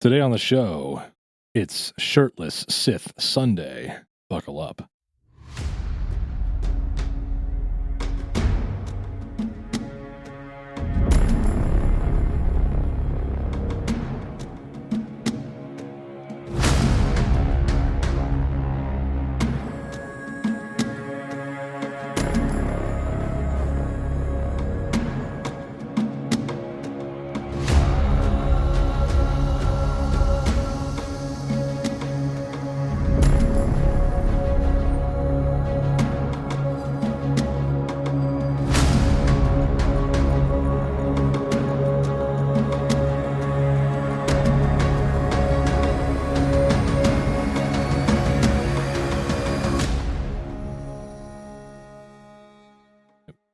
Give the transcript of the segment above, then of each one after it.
Today on the show, it's Shirtless Sith Sunday. Buckle up.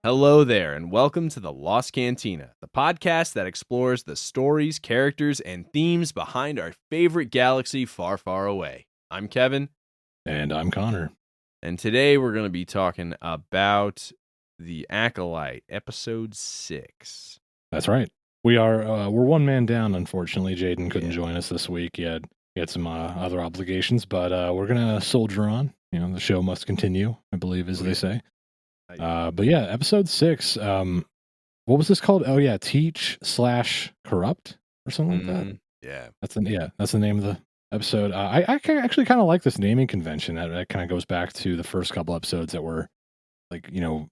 Hello there, and welcome to the Lost Cantina, the podcast that explores the stories, characters, and themes behind our favorite galaxy far, far away. I'm Kevin. And I'm Connor. And today we're going to be talking about the ACOLYTE, episode 6. That's right. We're one man down, unfortunately. Jaden couldn't join us this week. He had some other obligations, but we're going to soldier on. You know, the show must continue, I believe, as they say. But yeah, episode 6. What was this called? Oh yeah, Teach/Corrupt or something like that. Yeah, that's the name of the episode. I actually kind of like this naming convention. That kind of goes back to the first couple episodes that were like, you know,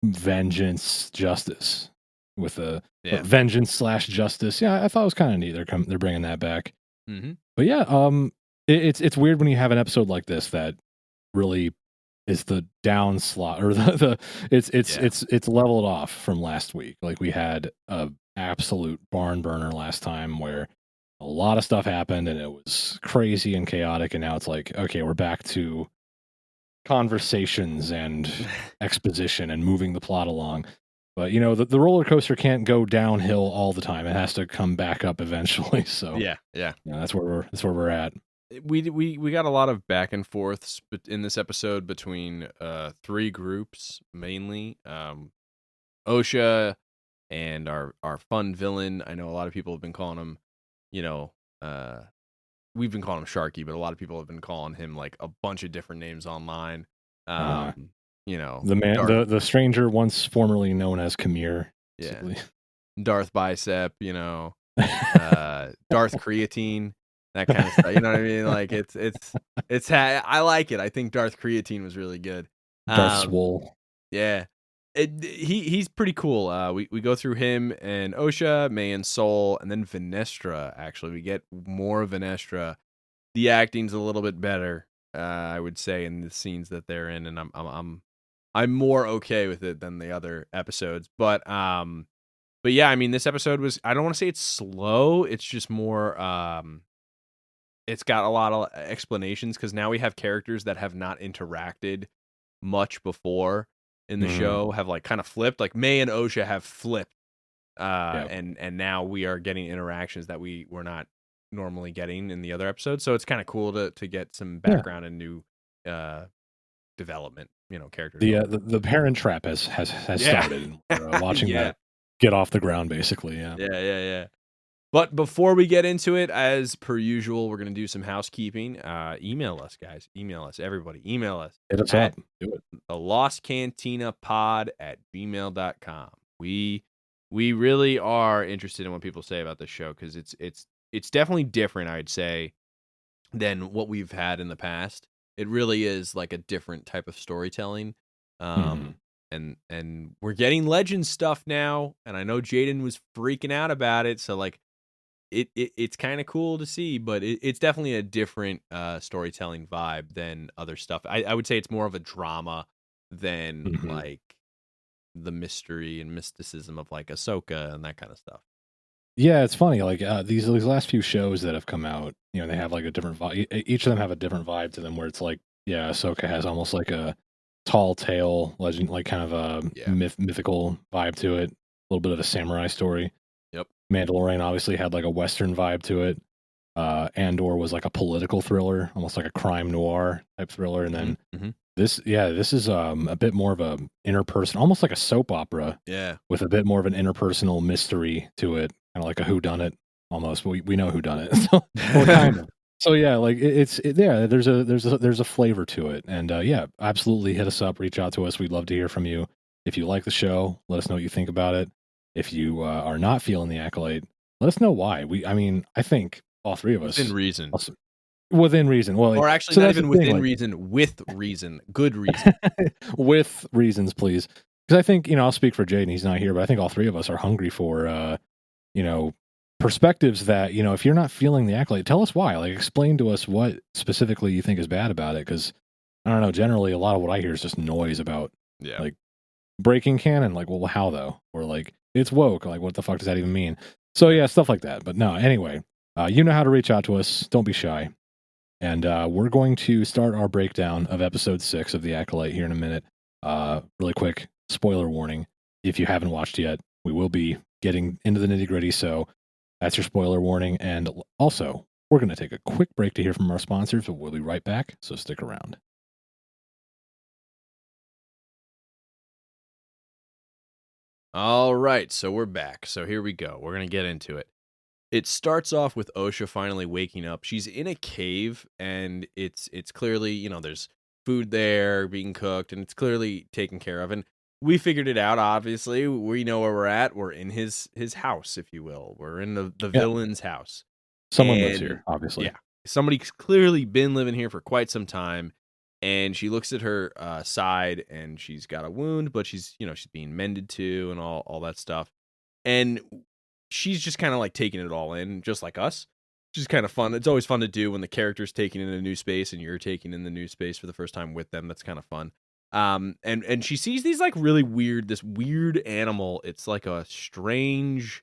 vengeance, justice with a vengeance/justice. Yeah, I thought it was kind of neat. They're bringing that back. Mm-hmm. But yeah, it's weird when you have an episode like this that really is the down slot, or it's leveled off from last week. Like, we had a absolute barn burner last time where a lot of stuff happened and it was crazy and chaotic, and now it's like, okay, we're back to conversations and exposition and moving the plot along. But you know, the roller coaster can't go downhill all the time. It has to come back up eventually. So yeah, that's where we're at. We got a lot of back and forths in this episode between three groups, mainly OSHA and our fun villain. I know a lot of people have been calling him, you know, we've been calling him Sharky, but a lot of people have been calling him like a bunch of different names online. You know, the man, the stranger once formerly known as Khmer. Yeah, Darth Bicep, you know, Darth Creatine. That kind of stuff, you know what I mean? Like, it's I like it. I think Darth Creatine was really good. Darth Swole. Yeah, he's pretty cool. We go through him and OSHA, May and Soul, and then Venestra. Actually, we get more Venestra. The acting's a little bit better, I would say, in the scenes that they're in, and I'm more okay with it than the other episodes. But yeah, I mean, this episode was, I don't want to say it's slow. It's just more it's got a lot of explanations, because now we have characters that have not interacted much before in the show, have like kind of flipped. Like May and OSHA have flipped, and now we are getting interactions that we were not normally getting in the other episodes. So it's kind of cool to get some background and new development. You know, characters. The Parent Trap has started. We're watching that get off the ground, basically. Yeah. But before we get into it, as per usual, we're going to do some housekeeping. Email us, guys. Email us, everybody. Email us. Hit us up. Do it. The lostcantinapod@gmail.com. We really are interested in what people say about this show, because it's definitely different, I'd say, than what we've had in the past. It really is like a different type of storytelling. And we're getting Legends stuff now, and I know Jaden was freaking out about it, so like, it's kind of cool to see, but it's definitely a different storytelling vibe than other stuff. I would say it's more of a drama than like the mystery and mysticism of like Ahsoka and that kind of stuff. Yeah, it's funny. Like these last few shows that have come out, you know, they have like a different vibe. Each of them have a different vibe to them, where it's like, yeah, Ahsoka has almost like a tall tale legend, like kind of a mythical vibe to it. A little bit of a samurai story. Yep. Mandalorian obviously had like a Western vibe to it. Andor was like a political thriller, almost like a crime noir type thriller. And then this is a bit more of a interpersonal, almost like a soap opera. Yeah. With a bit more of an interpersonal mystery to it, kind of like a whodunit. almost, but we know who done it. So, well, kind of. So yeah, like yeah, there's a flavor to it, and yeah, absolutely hit us up, reach out to us. We'd love to hear from you. If you like the show, let us know what you think about it. If you are not feeling the Acolyte, let us know why. I mean, I think all three of us Within reason. within reason. Well, Or actually, so not that's even the thing, within like, reason, with reason. Good reason. with reasons, please. Because I think, I'll speak for Jaden. He's not here, but I think all three of us are hungry for, perspectives that, if you're not feeling the Acolyte, tell us why. Like, explain to us what specifically you think is bad about it. Because I don't know. Generally, a lot of what I hear is just noise about Yeah. like breaking canon. Like, well, how though? Or like it's woke. Like, what the fuck does that even mean? So yeah, stuff like that. But no, anyway, you know how to reach out to us. Don't be shy. And we're going to start our breakdown of episode 6 of The Acolyte here in a minute. Really quick, spoiler warning. If you haven't watched yet, we will be getting into the nitty gritty. So that's your spoiler warning. And also, we're going to take a quick break to hear from our sponsors, but we'll be right back. So stick around. All right, so we're back. So here we go. We're going to get into it. It starts off with Osha finally waking up. She's in a cave, and it's clearly, there's food there being cooked, and it's clearly taken care of. And we figured it out, obviously. We know where we're at. We're in his house, if you will. We're in the villain's house. Someone lives here, obviously. Yeah. Somebody's clearly been living here for quite some time. And she looks at her side, and she's got a wound, but she's being mended to and all that stuff. And she's just kind of like taking it all in, just like us. Which is kind of fun. It's always fun to do when the character's taking in a new space and you're taking in the new space for the first time with them. That's kind of fun. And she sees these like really this weird animal. It's like a strange,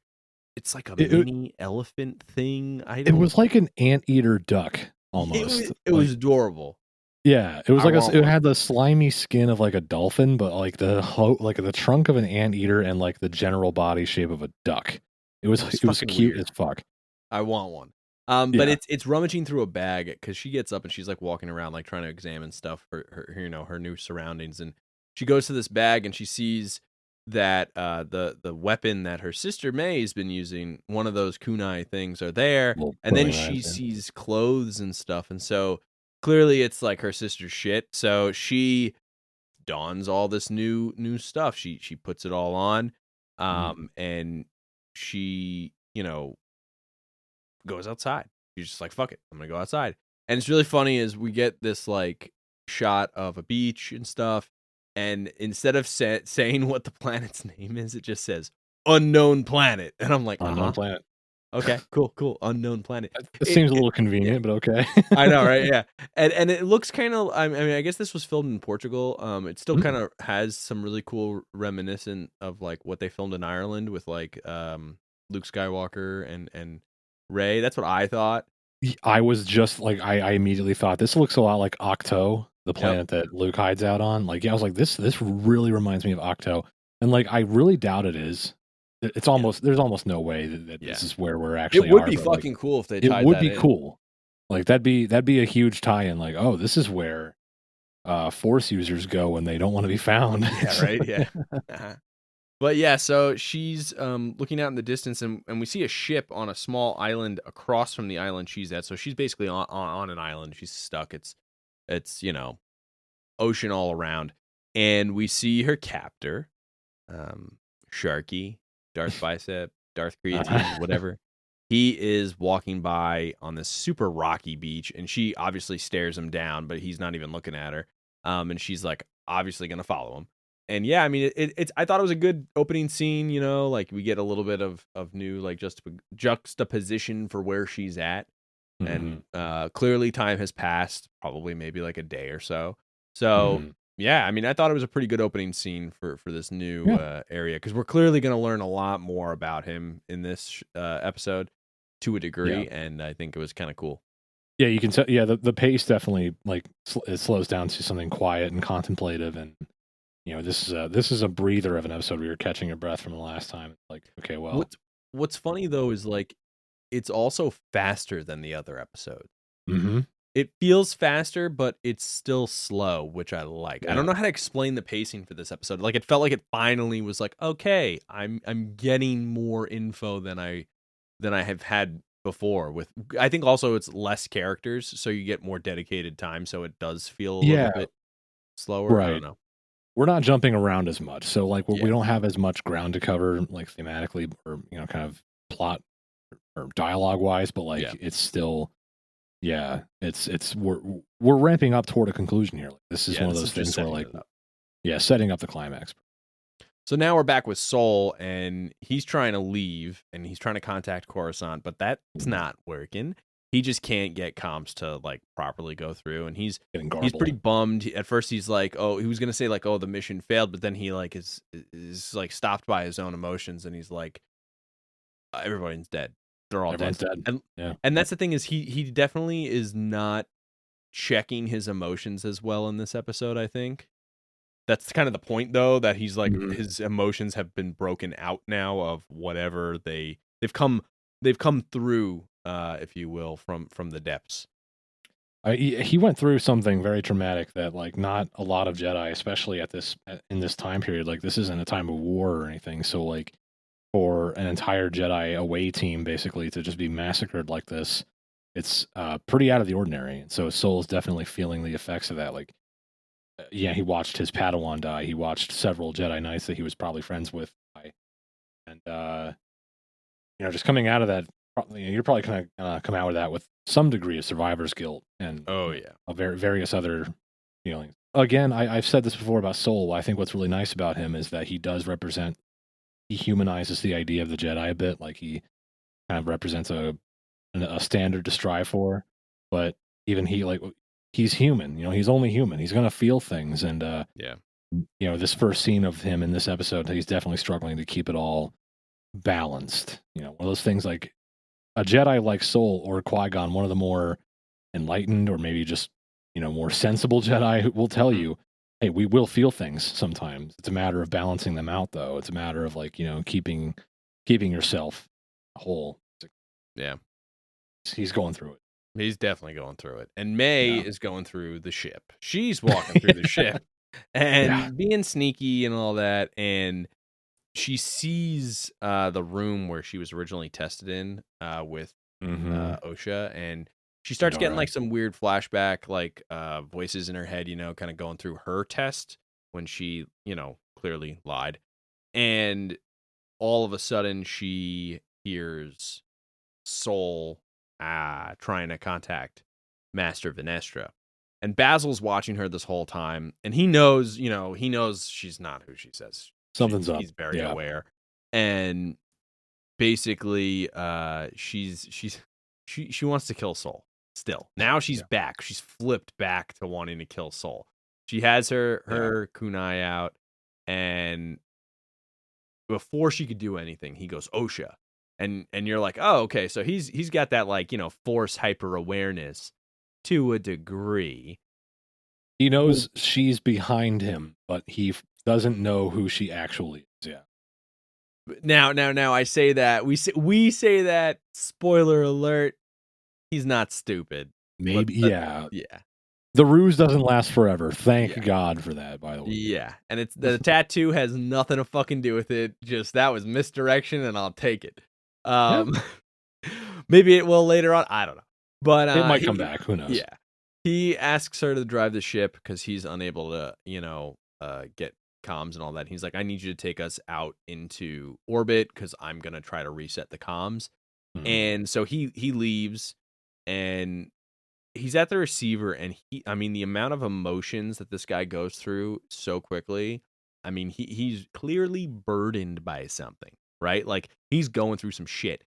it's like a mini elephant thing. It was like an anteater duck almost. It was adorable. Yeah, it was it had the slimy skin of like a dolphin, but like the trunk of an anteater and like the general body shape of a duck. It was cute as fuck. I want one. But it's rummaging through a bag because she gets up and she's like walking around like trying to examine stuff for her new surroundings, and she goes to this bag and she sees that the weapon that her sister May's been using, one of those kunai things, are there, and then she sees clothes and stuff, and so clearly it's like her sister's shit. So she dons all this new stuff. She puts it all on, and she goes outside. She's just like, fuck it, I'm gonna go outside. And it's really funny as we get this like shot of a beach and stuff, and instead of saying what the planet's name is, it just says unknown planet, and I'm like, unknown planet. Okay, cool, unknown planet. It seems a little convenient, but okay. I know, right? Yeah, and it looks kind of. I mean, I guess this was filmed in Portugal. It still kind of has some really cool reminiscent of like what they filmed in Ireland with like Luke Skywalker and Rey. That's what I thought. I was just like, I immediately thought this looks a lot like Octo, the planet that Luke hides out on. Like, yeah, I was like, this really reminds me of Octo, and like, I really doubt it is. It's almost there's almost no way that this is where we're actually. It would be fucking cool if they. Tied it would be cool. Like that'd be a huge tie-in. Like, oh, this is where Force users go when they don't want to be found. Yeah, right. Yeah. But yeah, so she's looking out in the distance, and we see a ship on a small island across from the island she's at. So she's basically on an island. She's stuck. It's ocean all around, and we see her captor, Sharky, Darth Bicep, Darth Creatine, whatever. He is walking by on this super rocky beach, and she obviously stares him down, but he's not even looking at her. And she's like obviously gonna follow him. And yeah, I mean, it's. I thought it was a good opening scene. Like we get a little bit of new like juxtaposition for where she's at, and clearly time has passed, probably maybe like a day or so. So. Yeah, I mean, I thought it was a pretty good opening scene for this new area, because we're clearly going to learn a lot more about him in this episode to a degree, and I think it was kind of cool. Yeah, you can tell. Yeah, the pace definitely like it slows down to something quiet and contemplative, and this is a breather of an episode where you're catching your breath from the last time. Like, okay, well, what's funny though is like it's also faster than the other episode. It feels faster, but it's still slow, which I like. I don't know how to explain the pacing for this episode. Like, it felt like it finally was like, okay, I'm getting more info than I than I have had before. With I think also it's less characters, so you get more dedicated time, so it does feel a little bit slower. I don't right. know. We're not jumping around as much, so like we Yeah, don't have as much ground to cover, like thematically or kind of plot or dialogue wise. But like yeah, it's still, yeah, it's we're ramping up toward a conclusion here. Like, this is yeah. one of This those is just things where setting like, it up. yeah, setting up the climax. So now we're back with Soul, and he's trying to leave, and he's trying to contact Coruscant, but that's not working. He just can't get comms to like properly go through, and he's pretty bummed. At first, he's like, "Oh," he was gonna say like, "Oh, the mission failed," but then he like is like stopped by his own emotions, and he's like, "Everybody's dead. They're all Everyone's dead." dead. Yeah. And that's the thing is he definitely is not checking his emotions as well in this episode. I think. That's kind of the point, though, that he's like his emotions have been broken out now of whatever they've come through, if you will, from the depths. He went through something very traumatic that like not a lot of Jedi, especially in this time period, like this isn't a time of war or anything. So like for an entire Jedi away team basically to just be massacred like this, it's pretty out of the ordinary. And so Soul's definitely feeling the effects of that. Like, yeah, he watched his Padawan die. He watched several Jedi Knights that he was probably friends with die. And just coming out of that, you're probably going to come out with that with some degree of survivor's guilt and various other feelings. Again, I've said this before about Soul. I think what's really nice about him is that he humanizes the idea of the Jedi a bit. Like he kind of represents a standard to strive for, but even he's human. He's only human. He's going to feel things, and this first scene of him in this episode, he's definitely struggling to keep it all balanced. One of those things like a Jedi like Soul or Qui-Gon, one of the more enlightened or maybe just more sensible Jedi, who will tell you, hey, we will feel things sometimes. It's a matter of balancing them out, though. It's a matter of like keeping yourself whole. Yeah, he's going through it. He's definitely going through it. And May is going through the ship. She's walking through the ship and being sneaky and all that. And she sees the room where she was originally tested in with Osha. And she starts getting like some weird flashback, like voices in her head, kind of going through her test when she, clearly lied. And all of a sudden she hears Soul trying to contact Master Venestra. And Basil's watching her this whole time, and he knows she's not who she says. Something's up. He's very aware. And basically she wants to kill Soul still. Now she's back. She's flipped back to wanting to kill Soul. She has her kunai out, and before she could do anything, he goes, Osha. And you're like, oh, okay, so he's got that like, force hyper awareness to a degree. He knows she's behind him, but he doesn't know who she actually is. Yeah. Now I say that we say that, spoiler alert, he's not stupid. Maybe yeah. The ruse doesn't last forever. Thank God for that, by the way. Yeah, and it's the tattoo has nothing to fucking do with it. Just that was misdirection, and I'll take it. Maybe it will later on. I don't know, but it might come back. Who knows? Yeah, he asks her to drive the ship because he's unable to, get comms and all that. He's like, I need you to take us out into orbit because I'm gonna try to reset the comms. And so he leaves, and he's at the receiver, and the amount of emotions that this guy goes through so quickly. I mean, he's clearly burdened by something, right? Like he's going through some shit.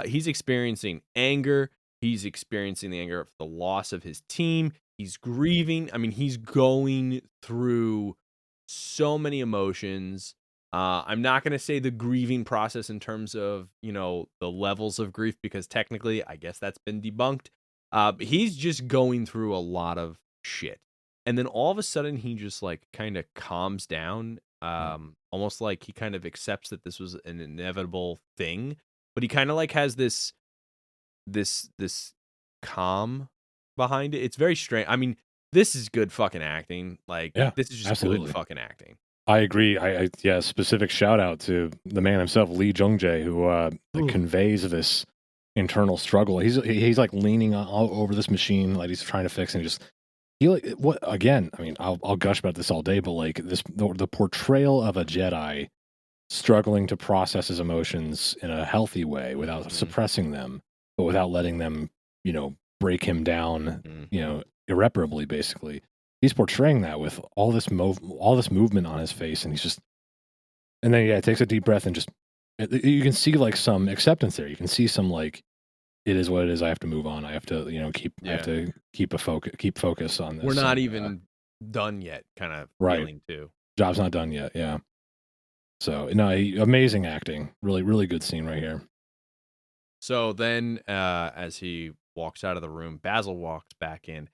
He's experiencing anger. He's experiencing the anger of the loss of his team. He's grieving. I mean, he's going through so many emotions. I'm not going to say the grieving process in terms of, the levels of grief, because technically, I guess that's been debunked. He's just going through a lot of shit. And then all of a sudden, he just like kind of calms down, almost like he kind of accepts that this was an inevitable thing. But he kind of like has this calm behind it. It's very strange. I mean, this is good fucking acting. Like, this is just good fucking acting. I agree. Specific shout out to the man himself, Lee Jung-jae, who conveys this internal struggle. He's like leaning all over this machine, like he's trying to fix, and he like what again? I mean, I'll gush about this all day, but like the portrayal of a Jedi struggling to process his emotions in a healthy way without suppressing them, but without letting them, break him down, irreparably. Basically, he's portraying that with all this movement on his face, and and then it takes a deep breath and just you can see like some acceptance there. You can see some like it is what it is. I have to move on. I have to I have to keep focus on this. We're not even done yet. Kind of feeling too. Job's not done yet. Yeah. So no, amazing acting. Really, really good scene right here. So then, as he walks out of the room, Basil walks back in.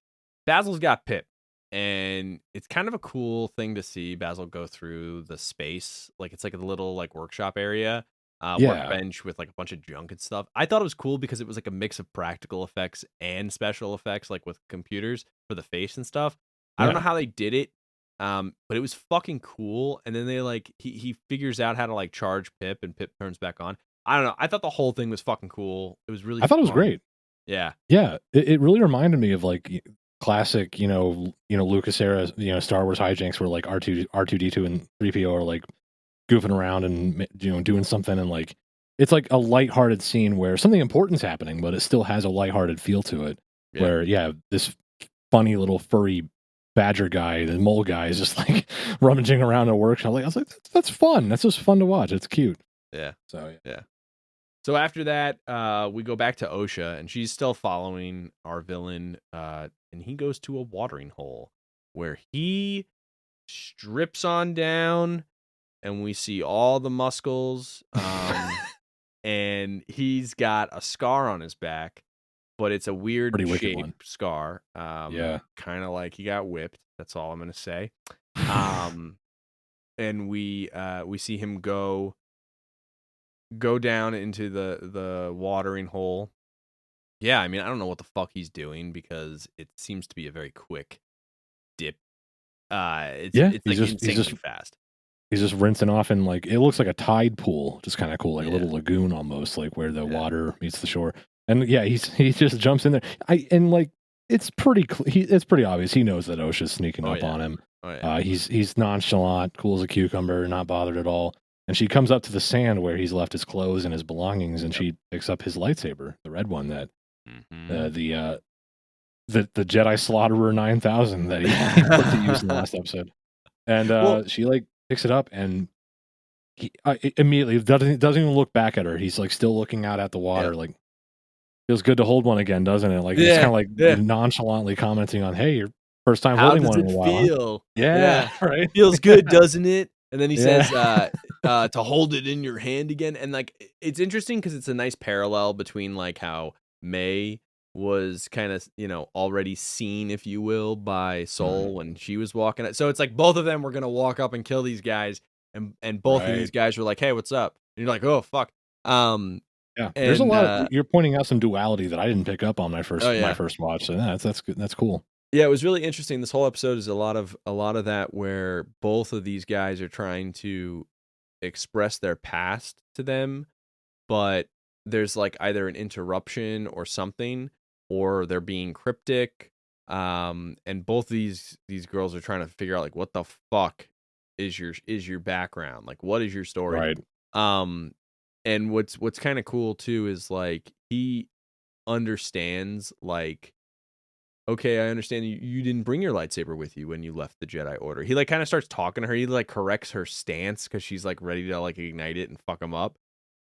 Basil's got Pip, and it's kind of a cool thing to see Basil go through the space. Like it's like a little like workshop area, workbench with like a bunch of junk and stuff. I thought it was cool because it was like a mix of practical effects and special effects, like with computers for the face and stuff. I don't know how they did it. But it was fucking cool. And then they like he figures out how to like charge Pip, and Pip turns back on. I don't know. I thought the whole thing was fucking cool. It was really I thought it was great. Yeah. Yeah. It really reminded me of like classic, Lucas era, Star Wars hijinks where like R2D2 and 3PO are like goofing around and doing something, and like it's like a lighthearted scene where something important's happening, but it still has a lighthearted feel to it. Yeah. Where this funny little furry badger guy, the mole guy, is just like rummaging around a workshop. Like I was like, that's fun. That's just fun to watch. It's cute. Yeah. So yeah. So after that, we go back to Osha, and she's still following our villain, and he goes to a watering hole where he strips on down, and we see all the muscles, and he's got a scar on his back, but it's a weird shaped scar. Kind of like he got whipped. That's all I'm gonna say. And we see him go down into the watering hole. Yeah, I mean, I don't know what the fuck he's doing because it seems to be a very quick dip. It's like insanely fast. He's just rinsing off in like it looks like a tide pool, just kind of cool, like a little lagoon almost, like where the water meets the shore. And yeah, he just jumps in there. It's pretty obvious. He knows that OSHA's sneaking up on him. He's nonchalant, cool as a cucumber, not bothered at all. And she comes up to the sand where he's left his clothes and his belongings, and she picks up his lightsaber, the red one that the Jedi Slaughterer 9000 that he put to use in the last episode. And she like picks it up, and he immediately doesn't even look back at her. He's like still looking out at the water, like feels good to hold one again, doesn't it? Like he's kind of like nonchalantly commenting on, "Hey, your first time holding one in a while." Feel? Yeah, right. Feels good, doesn't it? And then he says to hold it in your hand again. And like it's interesting because it's a nice parallel between like how May was kind of, already seen, if you will, by Soul when she was walking it. So it's like both of them were gonna walk up and kill these guys, and both of these guys were like, "Hey, what's up?" And you're like, "Oh, fuck." Yeah, there's a lot of, you're pointing out some duality that I didn't pick up on my first watch. So that's good. That's cool. Yeah, it was really interesting. This whole episode is a lot of that where both of these guys are trying to express their past to them, but there's like either an interruption or something, or they're being cryptic. And both these girls are trying to figure out like what the fuck is your background? Like what is your story? Right. And what's kind of cool too is like he understands like, okay, I understand you didn't bring your lightsaber with you when you left the Jedi Order. He like kind of starts talking to her. He like corrects her stance because she's like ready to like ignite it and fuck him up.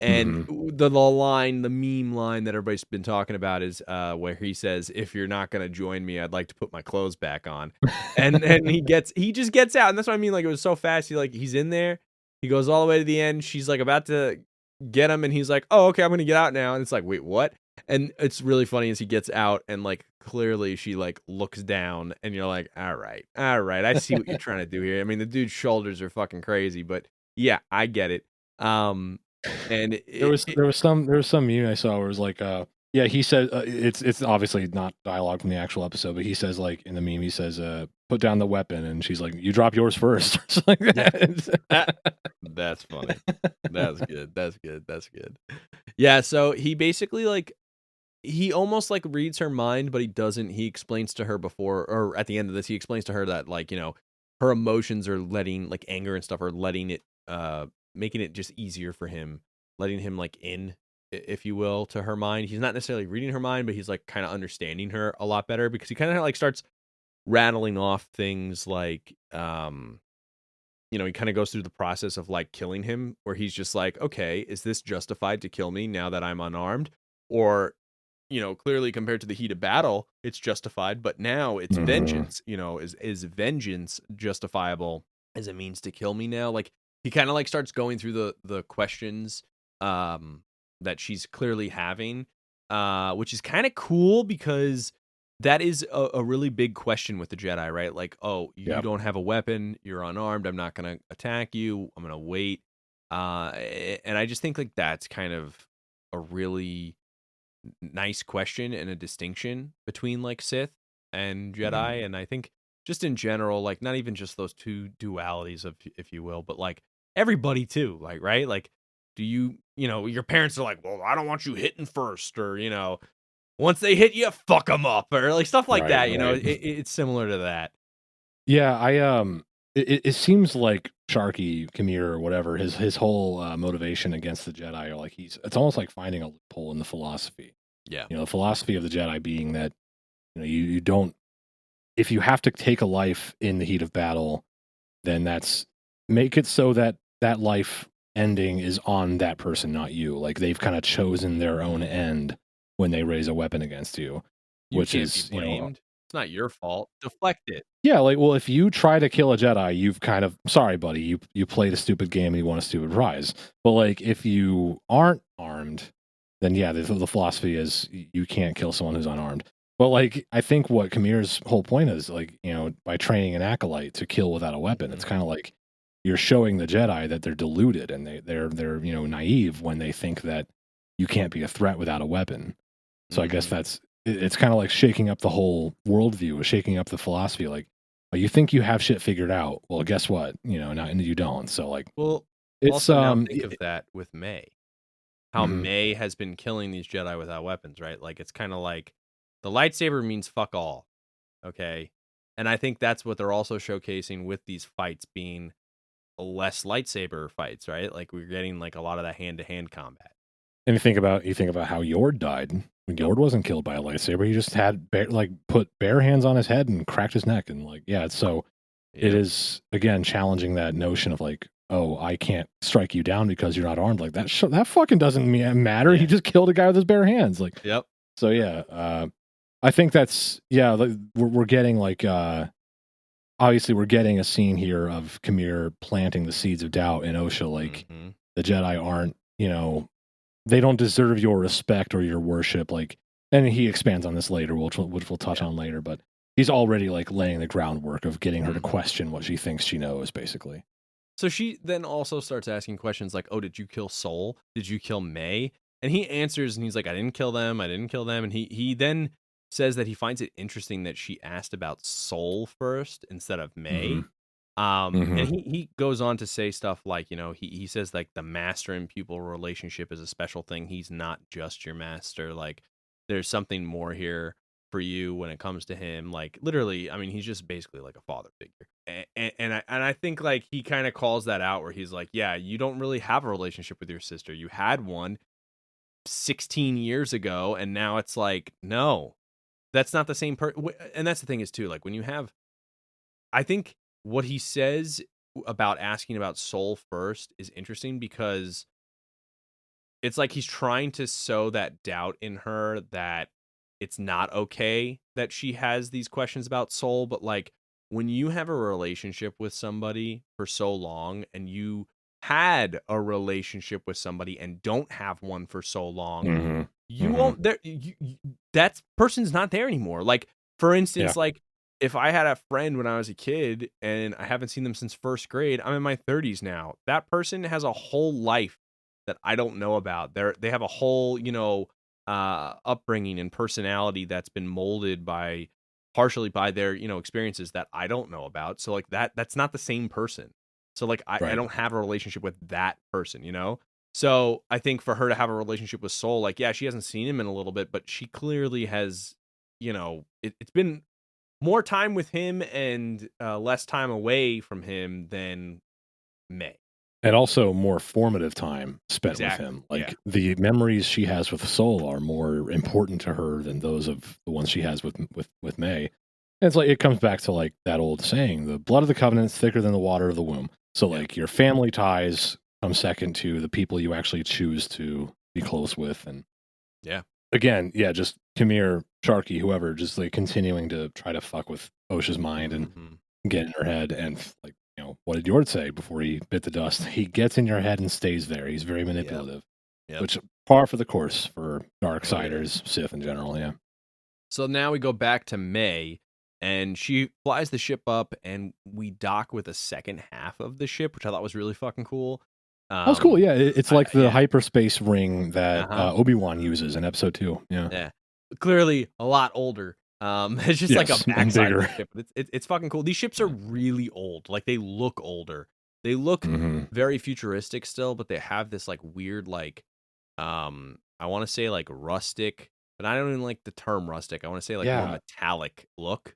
And the meme line that everybody's been talking about is where he says, "If you're not gonna join me, I'd like to put my clothes back on." and he just gets out, and that's what I mean. Like it was so fast. He's in there. He goes all the way to the end. She's like about to get him, and he's like, "Oh, okay, I'm gonna get out now." And it's like, wait, what? And it's really funny as he gets out, and like clearly she like looks down, and you're like, all right, I see what you're trying to do here. I mean, the dude's shoulders are fucking crazy, but yeah, I get it. And there was some meme I saw where it was like, he said it's obviously not dialogue from the actual episode, but he says like in the meme he says, "Put down the weapon," and she's like, "You drop yours first." Like that. That's funny. That's good. Yeah, so he basically like he almost like reads her mind, but he doesn't. He explains to her before, or at the end of this, he explains to her that like, her emotions are letting like anger and stuff are letting it making it just easier for him, letting him like in, if you will, to her mind. He's not necessarily reading her mind, but he's like kind of understanding her a lot better because he kind of like starts rattling off things like he kind of goes through the process of like killing him, where he's just like, okay, is this justified to kill me now that I'm unarmed? Or, clearly compared to the heat of battle, it's justified, but now it's Mhm. vengeance. Is vengeance justifiable as a means to kill me now? Like he kind of like starts going through the questions that she's clearly having, which is kind of cool because that is a really big question with the Jedi, right? Like, oh, you Yep. don't have a weapon, you're unarmed, I'm not gonna attack you, I'm gonna wait. And I just think like that's kind of a really nice question and a distinction between like Sith and Mhm. Jedi. And I think just in general, like not even just those two dualities of, if you will, but like everybody too, like, right? Like, do your parents are like, well, I don't want you hitting first, or, once they hit you, fuck them up, or like stuff like Right, that. right. It's similar to that. Yeah, it seems like Sharky, Kamir, or whatever, his whole motivation against the Jedi are like it's almost like finding a loophole in the philosophy. Yeah. The philosophy of the Jedi being that you don't, if you have to take a life in the heat of battle, then that's make it so that that life ending is on that person, not you. Like they've kind of chosen their own Mm. end when they raise a weapon against you, You which can't be is, blamed. It's not your fault. Deflect it. yeah, like, well, if you try to kill a Jedi, you've kind of, sorry, buddy, you played a stupid game and you won a stupid prize. But like, if you aren't armed, then yeah, the philosophy is you can't kill someone who's unarmed. But like, I think what Kamir's whole point is, like, by training an acolyte to kill without a weapon, Mhm. it's kind of like you're showing the Jedi that they're deluded and they're naive when they think that you can't be a threat without a weapon. So I guess Mhm. it's kind of like shaking up the whole worldview, shaking up the philosophy. Like, you think you have shit figured out. Well, guess what? Now you don't. So like, Well, it's also now think of that with May. How mhm. May has been killing these Jedi without weapons, right? Like it's kind of like the lightsaber means fuck all, okay? And I think that's what they're also showcasing with these fights being less lightsaber fights, right? Like we're getting like a lot of that hand-to-hand combat. And you think about how Yord died. Yep. Yord wasn't killed by a lightsaber. He just had put bare hands on his head and cracked his neck. And like, yeah, so it Yep. is again challenging that notion of like, oh, I can't strike you down because you're not armed. Like that. That fucking doesn't matter. He Yeah. just killed a guy with his bare hands. Like, Yep. so yeah. I think that's yeah. We're getting like obviously we're getting a scene here of Kamir planting the seeds of doubt in Osha. Like Mhm. the Jedi aren't, they don't deserve your respect or your worship. Like, and he expands on this later, which we'll touch Yeah. on later. But he's already like laying the groundwork of getting her to Mhm. question what she thinks she knows, basically. So she then also starts asking questions like, "Oh, did you kill Soul? Did you kill May?" And he answers and he's like, "I didn't kill them. I didn't kill them." And he then says that he finds it interesting that she asked about Soul first instead of Hmm. May. And Hmm. he goes on to say stuff like, he says like the master and pupil relationship is a special thing. He's not just your master. Like there's something more here for you when it comes to him. Like literally, I mean, he's just basically like a father figure. And I think like he kind of calls that out where he's like, yeah, you don't really have a relationship with your sister. You had one 16 years ago, and now it's like, no, that's not the same and that's the thing is too, like when you have, I think what he says about asking about Soul first is interesting because it's like he's trying to sow that doubt in her that it's not okay that she has these questions about Soul, but like when you have a relationship with somebody for so long and you had a relationship with somebody and don't have one for so long, Hmm. you Hmm. won't there that person's not there anymore. Like for Yeah. instance, like if I had a friend when I was a kid and I haven't seen them since first grade, I'm in my 30s now. That person has a whole life that I don't know about. They have a whole, upbringing and personality that's been molded by partially by their, experiences that I don't know about. So like that's not the same person. So like I Right. don't have a relationship with that person, you know? So I think for her to have a relationship with Soul, like, yeah, she hasn't seen him in a little bit, but she clearly has, it's been more time with him and less time away from him than May. And also more formative time spent with Exactly. him. Yeah. Like the memories she has with Soul are more important to her than those of the ones she has with May. And it's like it comes back to like that old saying: the blood of the covenant is thicker than the water of the womb. So Yeah. like your family ties come second to the people you actually choose to be close with. And Yeah. again, yeah, just Kamir, Sharky, whoever, just like continuing to try to fuck with Osha's mind and get in her head. And like, what did Yord say before he bit the dust? He gets in your head and stays there. He's very manipulative, Yep. which par for the course for Oh, yeah. Darksiders, Sith in general. Yeah. So now we go back to May, and she flies the ship up, and we dock with a second half of the ship, which I thought was really fucking cool. That was cool. Yeah, it's like the Yeah. hyperspace ring that Uh-huh. Obi-Wan uses in Episode 2. Yeah. Yeah. Clearly a lot older. It's just like a Yes, and backside of the bigger. ship. But it's fucking cool. These ships are really old. Like they look older. They look Mhm. very futuristic still, but they have this like weird I want to say like rustic, but I don't even like the term rustic. I want to say like more Yeah. metallic look.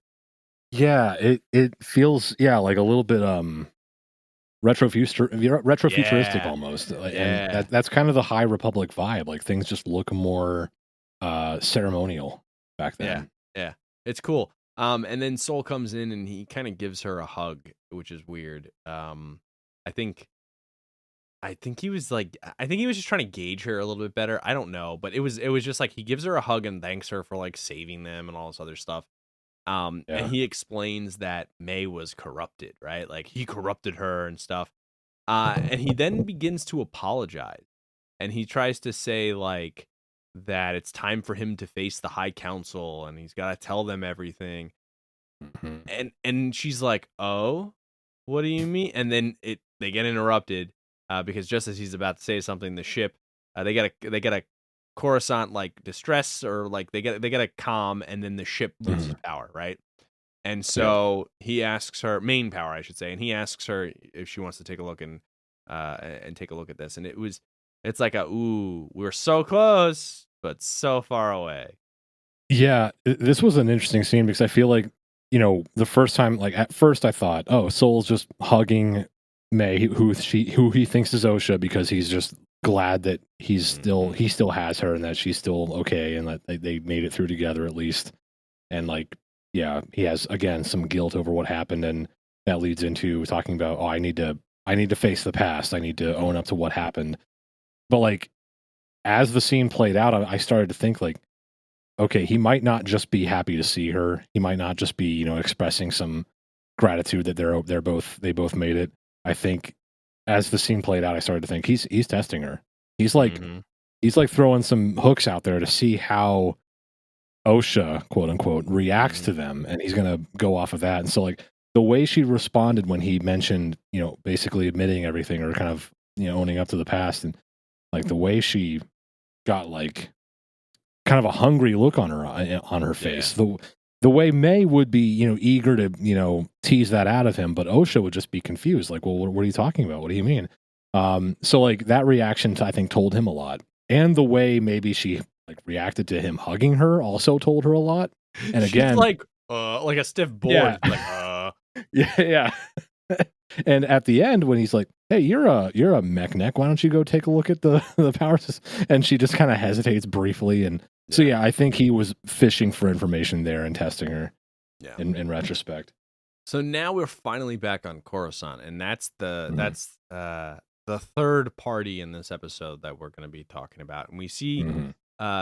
Yeah, it feels like a little bit retrofuturistic Yeah. almost. And Yeah. that's kind of the High Republic vibe. Like things just look more ceremonial back Yeah. then. Yeah. It's cool. And then Soul comes in and he kind of gives her a hug, which is weird. I think he was like I think he was just trying to gauge her a little bit better. I don't know, but it was just like he gives her a hug and thanks her for like saving them and all this other stuff. And Yeah. he explains that May was corrupted, right? Like he corrupted her and stuff. And he then begins to apologize. And he tries to say like that it's time for him to face the High Council and he's got to tell them everything. Mhm. And she's like, "Oh, what do you mean?" And then they get interrupted because just as he's about to say something, the ship they get a Coruscant like distress or like they get a comm, and then the ship loses Mhm. power, right? And Yeah. so he asks her main power, I should say, and he asks her if she wants to take a look and take a look at this, and it's like ooh, we're so close but so far away. Yeah, this was an interesting scene because I feel like, the first time, like at first I thought, oh, Soul's just hugging May, who he thinks is Osha, because he's just glad that he still has her and that she's still okay and that they made it through together at least. And like, yeah, he has again some guilt over what happened, and that leads into talking about, oh, I need to face the past. I need to own up to what happened. But like, as the scene played out, I started to think like, okay, he might not just be happy to see her. He might not just be, expressing some gratitude that they both made it. I think as the scene played out, I started to think he's testing her. He's like Mm-hmm. he's like throwing some hooks out there to see how OSHA, quote unquote, reacts to them, and he's gonna go off of that. And so like the way she responded when he mentioned, basically admitting everything or kind of, owning up to the past, and like the way she got like kind of a hungry look on her face. The way May would be, eager to, tease that out of him, but Osha would just be confused. Like, well, what are you talking about? What do you mean? So like that reaction, I think, told him a lot, and the way maybe she like reacted to him hugging her also told her a lot. And She's again, like a stiff board. yeah, Like yeah. And at the end, when he's like, "Hey, you're a mech neck. Why don't you go take a look at the power system?" And she just kind of hesitates briefly, and so yeah, I think he was fishing for information there and testing her. Yeah. In retrospect. So now we're finally back on Coruscant, and that's Mhm. the third party in this episode that we're going to be talking about. And we see Mhm.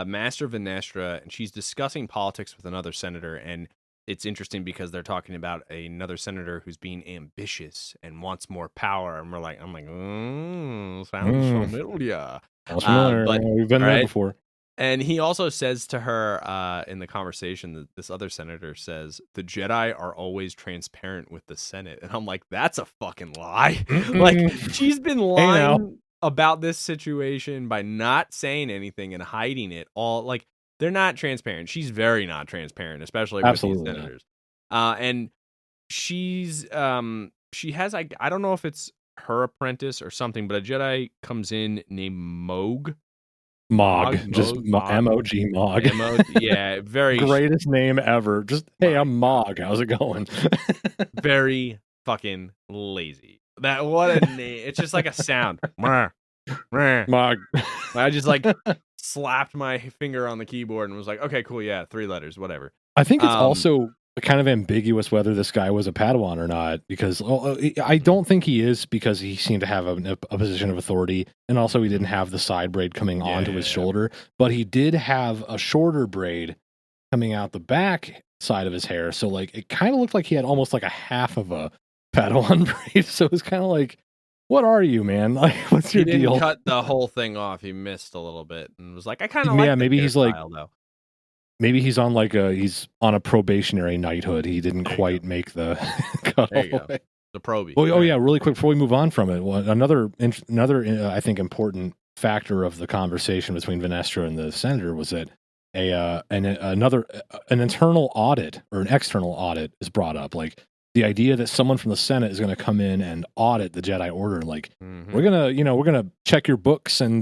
Master Venestra, and she's discussing politics with another senator, and it's interesting because they're talking about another senator who's being ambitious and wants more power, and I'm like, sounds familiar. Sounds familiar. But We've been all there right. before. And he also says to her in the conversation that this other senator says, the Jedi are always transparent with the Senate. And I'm like, that's a fucking lie. Like, she's been Hey, now. lying about this situation by not saying anything and hiding it all. Like, they're not transparent. She's very not transparent, especially with these senators. And she has, I don't know if it's her apprentice or something, but a Jedi comes in named Mog. Mog, just Mog. M-O-G, Mog. Yeah, very greatest name ever. Just, hey, I'm Mog. How's it going? very fucking lazy. What a name. It's just like a sound. Mog. I just like slapped my finger on the keyboard and was like, okay, cool, yeah, 3 letters, whatever. I think it's also kind of ambiguous whether this guy was a Padawan or not, because I don't think he is, because he seemed to have a position of authority, and also he didn't have the side braid coming onto his shoulder, but he did have a shorter braid coming out the back side of his hair, so like it kind of looked like he had almost like a half of a Padawan braid. So it was kind of like, what are you, man? Like, what's your deal? He didn't cut the whole thing off. He missed a little bit and was like, I kind of like maybe he's like, though. Maybe he's on he's on a probationary knighthood. He didn't quite make the cut. There you go. The probie. Oh yeah, really quick before we move on from it, another I think important factor of the conversation between Venestra and the senator was that an internal audit or an external audit is brought up. Like the idea that someone from the Senate is going to come in and audit the Jedi Order. Like we're gonna check your books and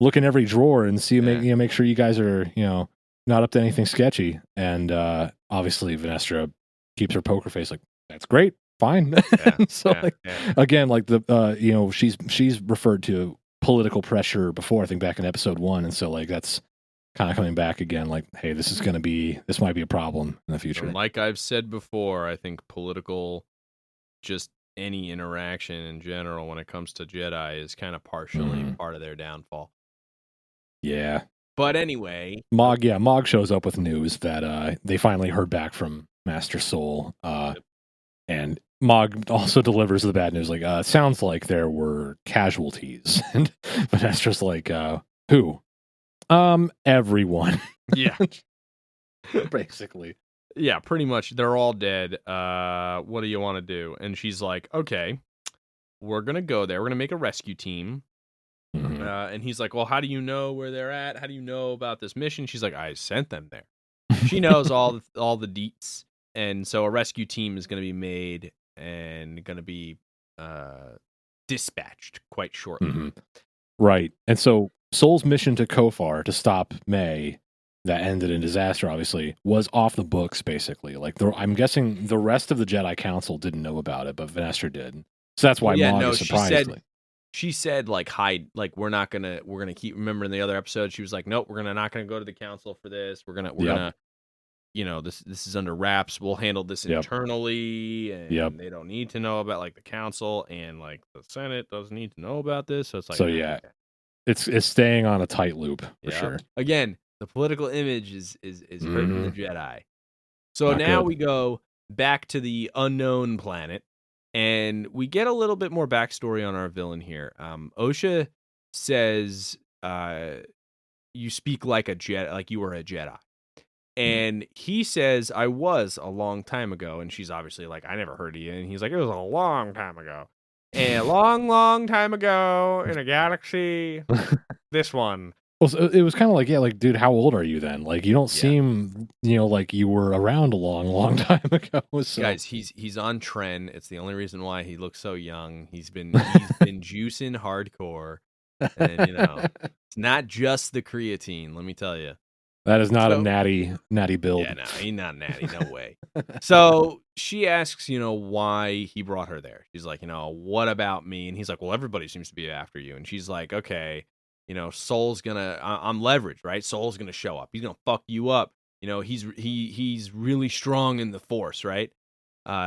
look in every drawer and see make sure you guys are not up to anything sketchy. And obviously Venestra keeps her poker face like, that's great, fine. Again, like the she's referred to political pressure before, I think back in episode 1, and so like that's kind of coming back again, like, hey, this might be a problem in the future. And like I've said before, I think political, just any interaction in general when it comes to Jedi is kind of partially part of their downfall. Yeah. But anyway, Mog shows up with news that they finally heard back from Master Soul, and Mog also delivers the bad news. Like, sounds like there were casualties, and Venestra's like, who? Everyone. Yeah. Basically. Yeah, pretty much. They're all dead. What do you want to do? And she's like, okay, we're gonna go there. We're gonna make a rescue team. And he's like, well, how do you know where they're at? How do you know about this mission? She's like, I sent them there. She knows all the deets. And so a rescue team is going to be made and going to be dispatched quite shortly. Right. And so Soul's mission to Kofar to stop May, that ended in disaster, obviously, was off the books, basically. Like, I'm guessing the rest of the Jedi Council didn't know about it, but Venestra did. So that's why Mog is surprised. She said, like, hide, like, we're gonna keep, remember in the other episode, she was like, nope, we're not gonna go to the council for this. We're gonna, this is under wraps. We'll handle this internally, and they don't need to know about, like, the council, and, like, the Senate doesn't need to know about this. So it's like, okay. It's staying on a tight loop for sure. Again, the political image is hurting the Jedi. So now we go back to the unknown planet. And we get a little bit more backstory on our villain here. Osha says, you speak like a Jedi, like you were a Jedi. And he says, I was a long time ago. And she's obviously like, I never heard of you. And he's like, it was a long time ago. And a long, long time ago in a galaxy, this one. Well, so it was kind of like, dude, how old are you then? Like, you don't seem, like you were around a long, long time ago. So. Guys, he's on trend. It's the only reason why he looks so young. He's been juicing hardcore, and it's not just the creatine. Let me tell you, that is not a natty build. Yeah, no, he's not natty. No way. So she asks, why he brought her there. She's like, what about me? And he's like, well, everybody seems to be after you. And she's like, okay. Soul's I'm leveraged, right? Soul's gonna show up. He's gonna fuck you up. He's really strong in the Force, right?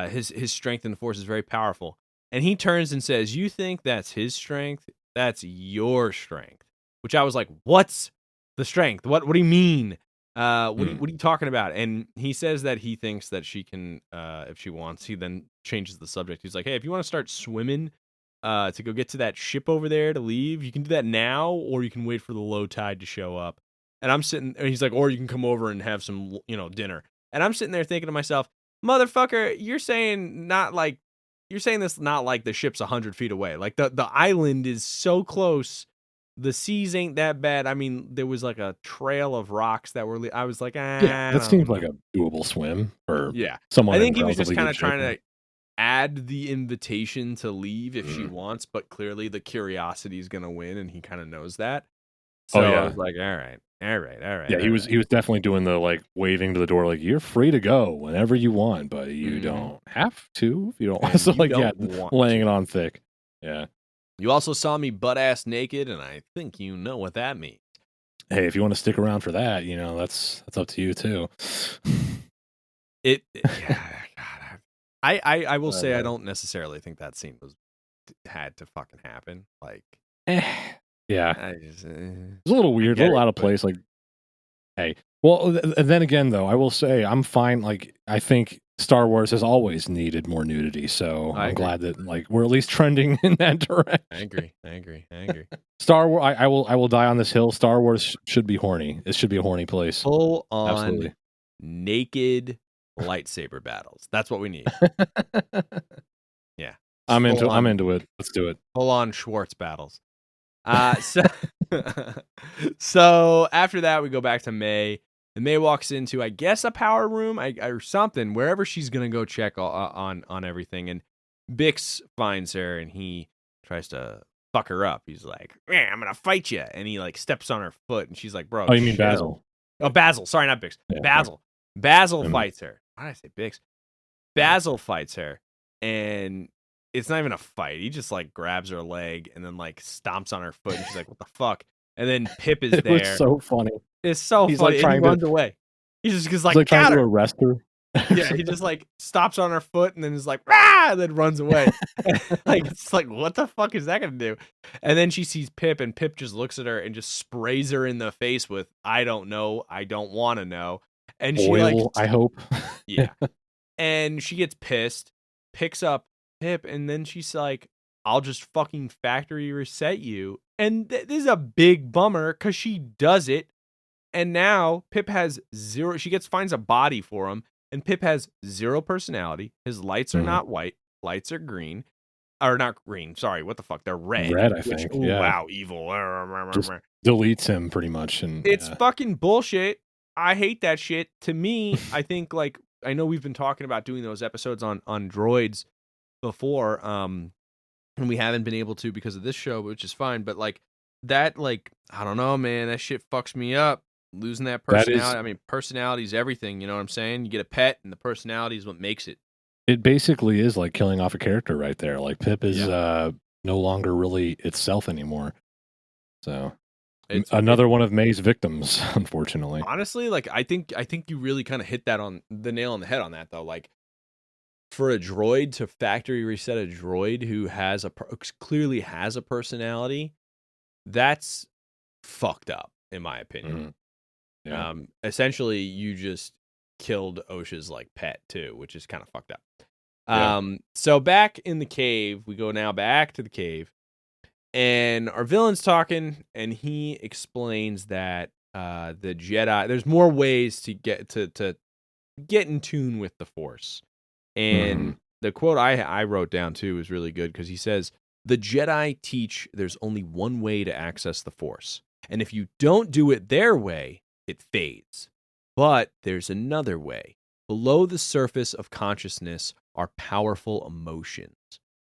His strength in the Force is very powerful. And he turns and says, you think that's his strength? That's your strength. Which I was like, what's the strength? What do you mean? What are you talking about? And he says that he thinks that she can, if she wants, he then changes the subject. He's like, hey, if you want to start swimming, to go get to that ship over there to leave, you can do that now, or you can wait for the low tide to show up. And I'm sitting, and he's like, or you can come over and have some, dinner. And I'm sitting there thinking to myself, motherfucker, you're saying this not like the ship's 100 feet away. Like the island is so close. The seas ain't that bad. I mean, there was like a trail of rocks that were, I was like, that seems like a doable swim for someone. I think he was just kind of trying to add the invitation to leave if she wants, but clearly the curiosity is gonna win, and he kind of knows that. So I was like, all right. Yeah, he was definitely doing the like waving to the door, like you're free to go whenever you want, but you don't have to if you don't want. And So you like, don't yeah, want laying to. it on thick. Yeah. You also saw me butt ass naked, and I think you know what that means. Hey, if you want to stick around for that, you know, that's up to you too. Yeah, God, I will say I don't necessarily think that scene had to fucking happen. Like, Yeah, I just, it's a little weird, a little out of place. Like, hey, well, then again, though, I will say I'm fine. Like, I think Star Wars has always needed more nudity, so I'm glad that like we're at least trending in that direction. I agree. Star Wars, I will die on this hill. Star Wars should be horny. It should be a horny place. Full on Absolutely. naked lightsaber battles. That's what we need. Yeah, I'm into it. Let's do it. Full on Schwartz battles. So after that, we go back to May. And May walks into, I guess, a power room or something, wherever she's gonna go check on everything. And Bix finds her, and he tries to fuck her up. He's like, "Yeah, I'm gonna fight you," and he like steps on her foot, and she's like, "Bro." Oh, you mean Basil? Oh, Basil. Sorry, not Bix. Yeah, Basil. Basil fights her. Why did I say Bix? Basil fights her, and it's not even a fight. He just like grabs her leg and then like stomps on her foot, and she's like, "What the fuck?" And then Pip is there. It was so funny. It's so He's funny. Like trying and he runs away. He's just like trying to arrest her. Yeah, he just like stops on her foot and then is like, "Rah!" and then runs away. Like, it's like, what the fuck is that gonna do? And then she sees Pip, and Pip just looks at her and just sprays her in the face with, "I don't know, I don't want to know." And she Oil, I hope. Yeah. And she gets pissed, picks up Pip, and then she's like, "I'll just fucking factory reset you." And this is a big bummer because she does it. And now Pip has zero. She finds a body for him, and Pip has zero personality. His lights are not white. Lights are green. Or not green. Sorry, what the fuck? They're red. Red, I think. Yeah. Wow, evil. Just deletes him pretty much. And it's fucking bullshit. I hate that shit. To me, I think like I know we've been talking about doing those episodes on droids before, and we haven't been able to because of this show, which is fine. But like that, like I don't know, man. That shit fucks me up. Losing that personality. I mean, personality is everything. You know what I'm saying? You get a pet, and the personality is what makes it. It basically is like killing off a character right there. Like Pip is no longer really itself anymore. So it's another one of May's victims, unfortunately. Honestly, like I think you really kind of hit that on the nail on the head on that though. Like for a droid to factory reset a droid who has clearly has a personality, that's fucked up in my opinion. Mm-hmm. Yeah. Essentially you just killed Osha's like pet too, which is kind of fucked up. So back in the cave, we go now back to the cave, and our villain's talking, and he explains that the Jedi, there's more ways to get to get in tune with the Force. And the quote I wrote down too is really good because he says, "The Jedi teach there's only one way to access the Force, and if you don't do it their way, it fades. But there's another way. Below the surface of consciousness are powerful emotions: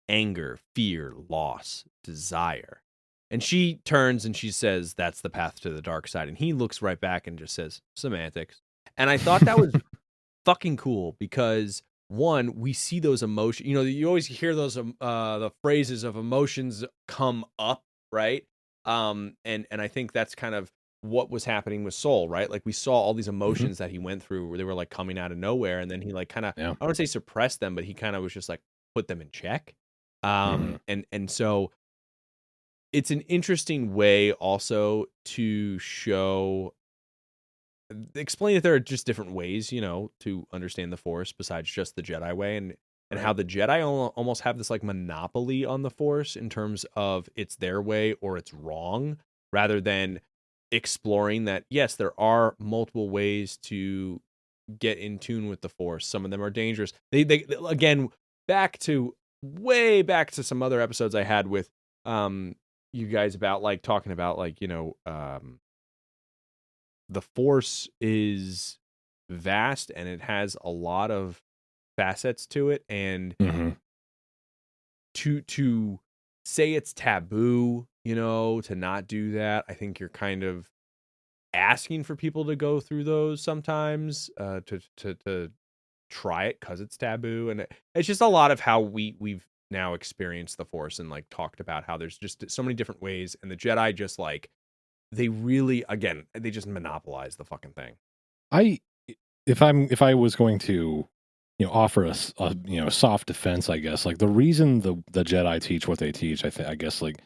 anger, fear, loss, desire." And she turns and she says, "That's the path to the dark side." And he looks right back and just says, "Semantics." And I thought that was fucking cool because one, we see those emotions. You know, you always hear those the phrases of emotions come up, right? And I think that's kind of what was happening with Soul, right? Like we saw all these emotions that he went through where they were like coming out of nowhere, and then he like kind of I don't want to say suppressed them, but he kind of was just like put them in check. And so it's an interesting way also to explain that there are just different ways, you know, to understand the Force besides just the Jedi way, and how the Jedi almost have this like monopoly on the Force in terms of it's their way or it's wrong, rather than exploring that yes, there are multiple ways to get in tune with the Force. Some of them are dangerous. They again way back to some other episodes I had with you guys about like talking about like, you know, the Force is vast and it has a lot of facets to it, and Mm-hmm. to say it's taboo, to not do that, I think you're kind of asking for people to go through those sometimes, to try it because it's taboo, and it's just a lot of how we've now experienced the Force and like talked about how there's just so many different ways, and the Jedi just like they really again they just monopolize the fucking thing. I if I was going to offer a soft defense, I guess, like the reason the Jedi teach what they teach, I guess, like,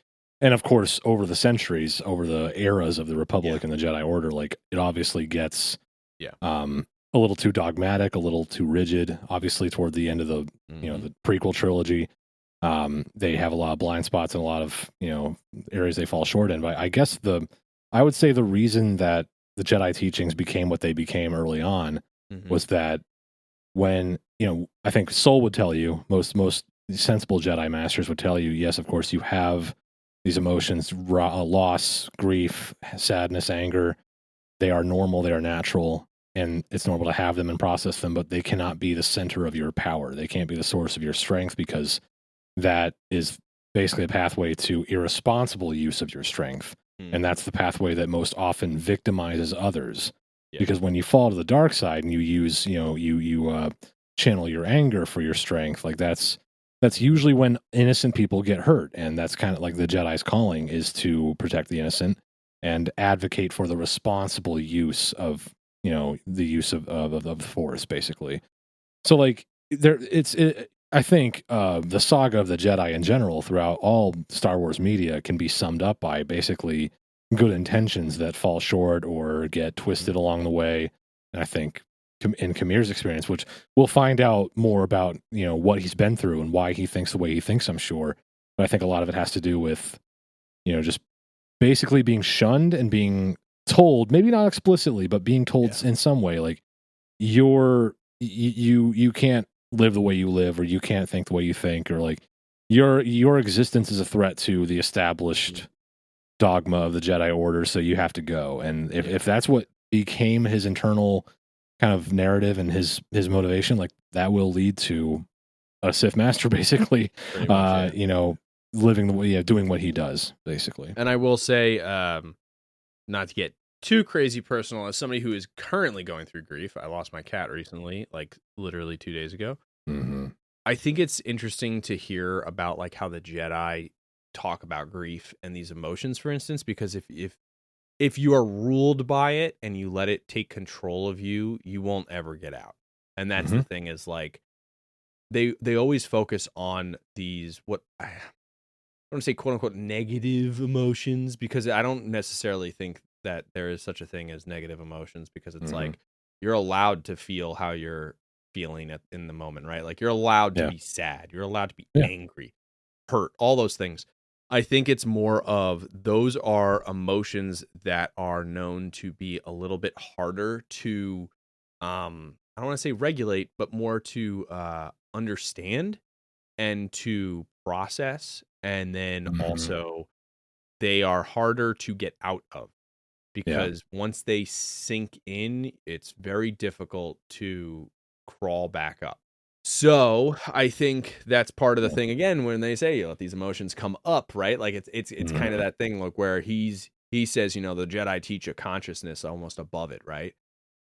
and of course over the centuries, over the eras of the Republic and the Jedi Order, like it obviously gets a little too dogmatic, a little too rigid. Obviously toward the end of the the prequel trilogy, they have a lot of blind spots and a lot of areas they fall short in. But I guess I would say the reason that the Jedi teachings became what they became early on was that when I think Soul would tell you, most sensible Jedi masters would tell you, yes, of course you have these emotions, loss, grief, sadness, anger. They are normal, they are natural, and it's normal to have them and process them, but they cannot be the center of your power. They can't be the source of your strength, because that is basically a pathway to irresponsible use of your strength. And that's the pathway that most often victimizes others. Because when you fall to the dark side and you use, you channel your anger for your strength, like that's usually when innocent people get hurt. And that's kind of like the Jedi's calling, is to protect the innocent and advocate for the responsible use of, the use of the Force, basically. So like I think the saga of the Jedi in general throughout all Star Wars media can be summed up by basically good intentions that fall short or get twisted along the way. And I think in Kamir's experience, which we'll find out more about, what he's been through and why he thinks the way he thinks, I'm sure. But I think a lot of it has to do with, just basically being shunned and being told, maybe not explicitly, but being told in some way, like you can't live the way you live, or you can't think the way you think, or like your existence is a threat to the established dogma of the Jedi Order, so you have to go. And if that's what became his internal kind of narrative and his motivation, like that will lead to a Sith master, basically, living the way, doing what he does, basically. And I will say, not to get too crazy personal, as somebody who is currently going through grief, I lost my cat recently, like literally 2 days ago. Mm-hmm. I think it's interesting to hear about like how the Jedi talk about grief and these emotions, for instance, because if you are ruled by it and you let it take control of you, you won't ever get out. And that's the thing, is like they always focus on these, what I don't want to say quote unquote negative emotions, because I don't necessarily think that there is such a thing as negative emotions, because it's like you're allowed to feel how you're feeling in the moment, right? Like you're allowed to be sad, you're allowed to be angry, hurt, all those things. I think it's more of those are emotions that are known to be a little bit harder to I don't want to say regulate, but more to understand and to process, and then also they are harder to get out of, because once they sink in, it's very difficult to crawl back up. So I think that's part of the thing, again, when they say let these emotions come up, right? Like it's kind of that thing, like where he says, the Jedi teach a consciousness almost above it, right?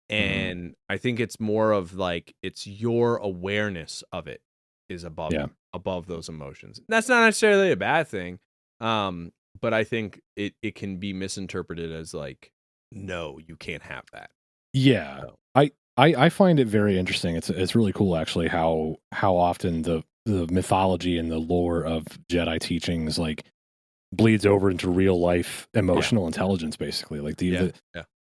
And I think it's more of like it's your awareness of it is above those emotions. That's not necessarily a bad thing. But I think it can be misinterpreted as like, no, you can't have that. Yeah. So. I find it very interesting. It's really cool, actually, how often the mythology and the lore of Jedi teachings like bleeds over into real life emotional intelligence, basically. Like the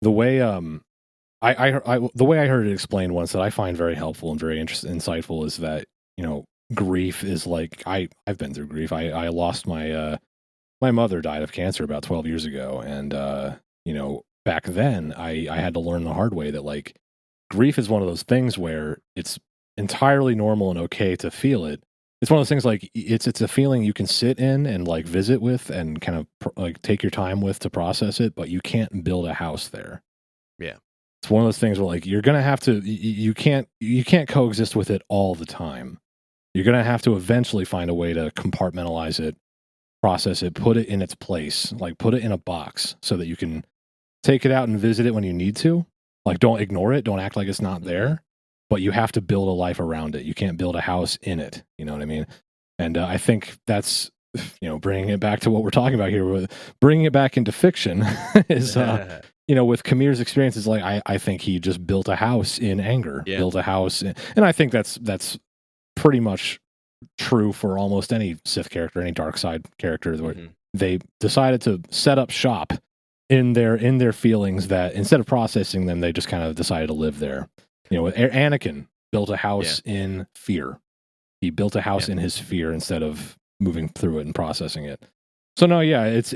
way the way I heard it explained once, that I find very helpful and very insightful, is that grief is like, I've been through grief. I lost my my mother died of cancer about 12 years ago, and back then I had to learn the hard way that like grief is one of those things where it's entirely normal and okay to feel it. It's one of those things, like it's a feeling you can sit in and like visit with and kind of like take your time with to process it, but you can't build a house there. Yeah. it's one of those things where like you're gonna have to you can't coexist with it all the time. You're gonna have to eventually find a way to compartmentalize it, process it, put it in its place, like put it in a box so that you can take it out and visit it when you need to. Like don't ignore it, don't act like it's not there, but you have to build a life around it. You can't build a house in it. You know what I mean? And I think that's, bringing it back to what we're talking about here, with bringing it back into fiction is, with Kamir's experiences, like I think he just built a house in anger, built a house, and I think that's pretty much true for almost any Sith character, any dark side character, where they decided to set up shop in their feelings, that instead of processing them, they just kind of decided to live there. Anakin built a house in fear. He built a house in his fear instead of moving through it and processing it. So no, it's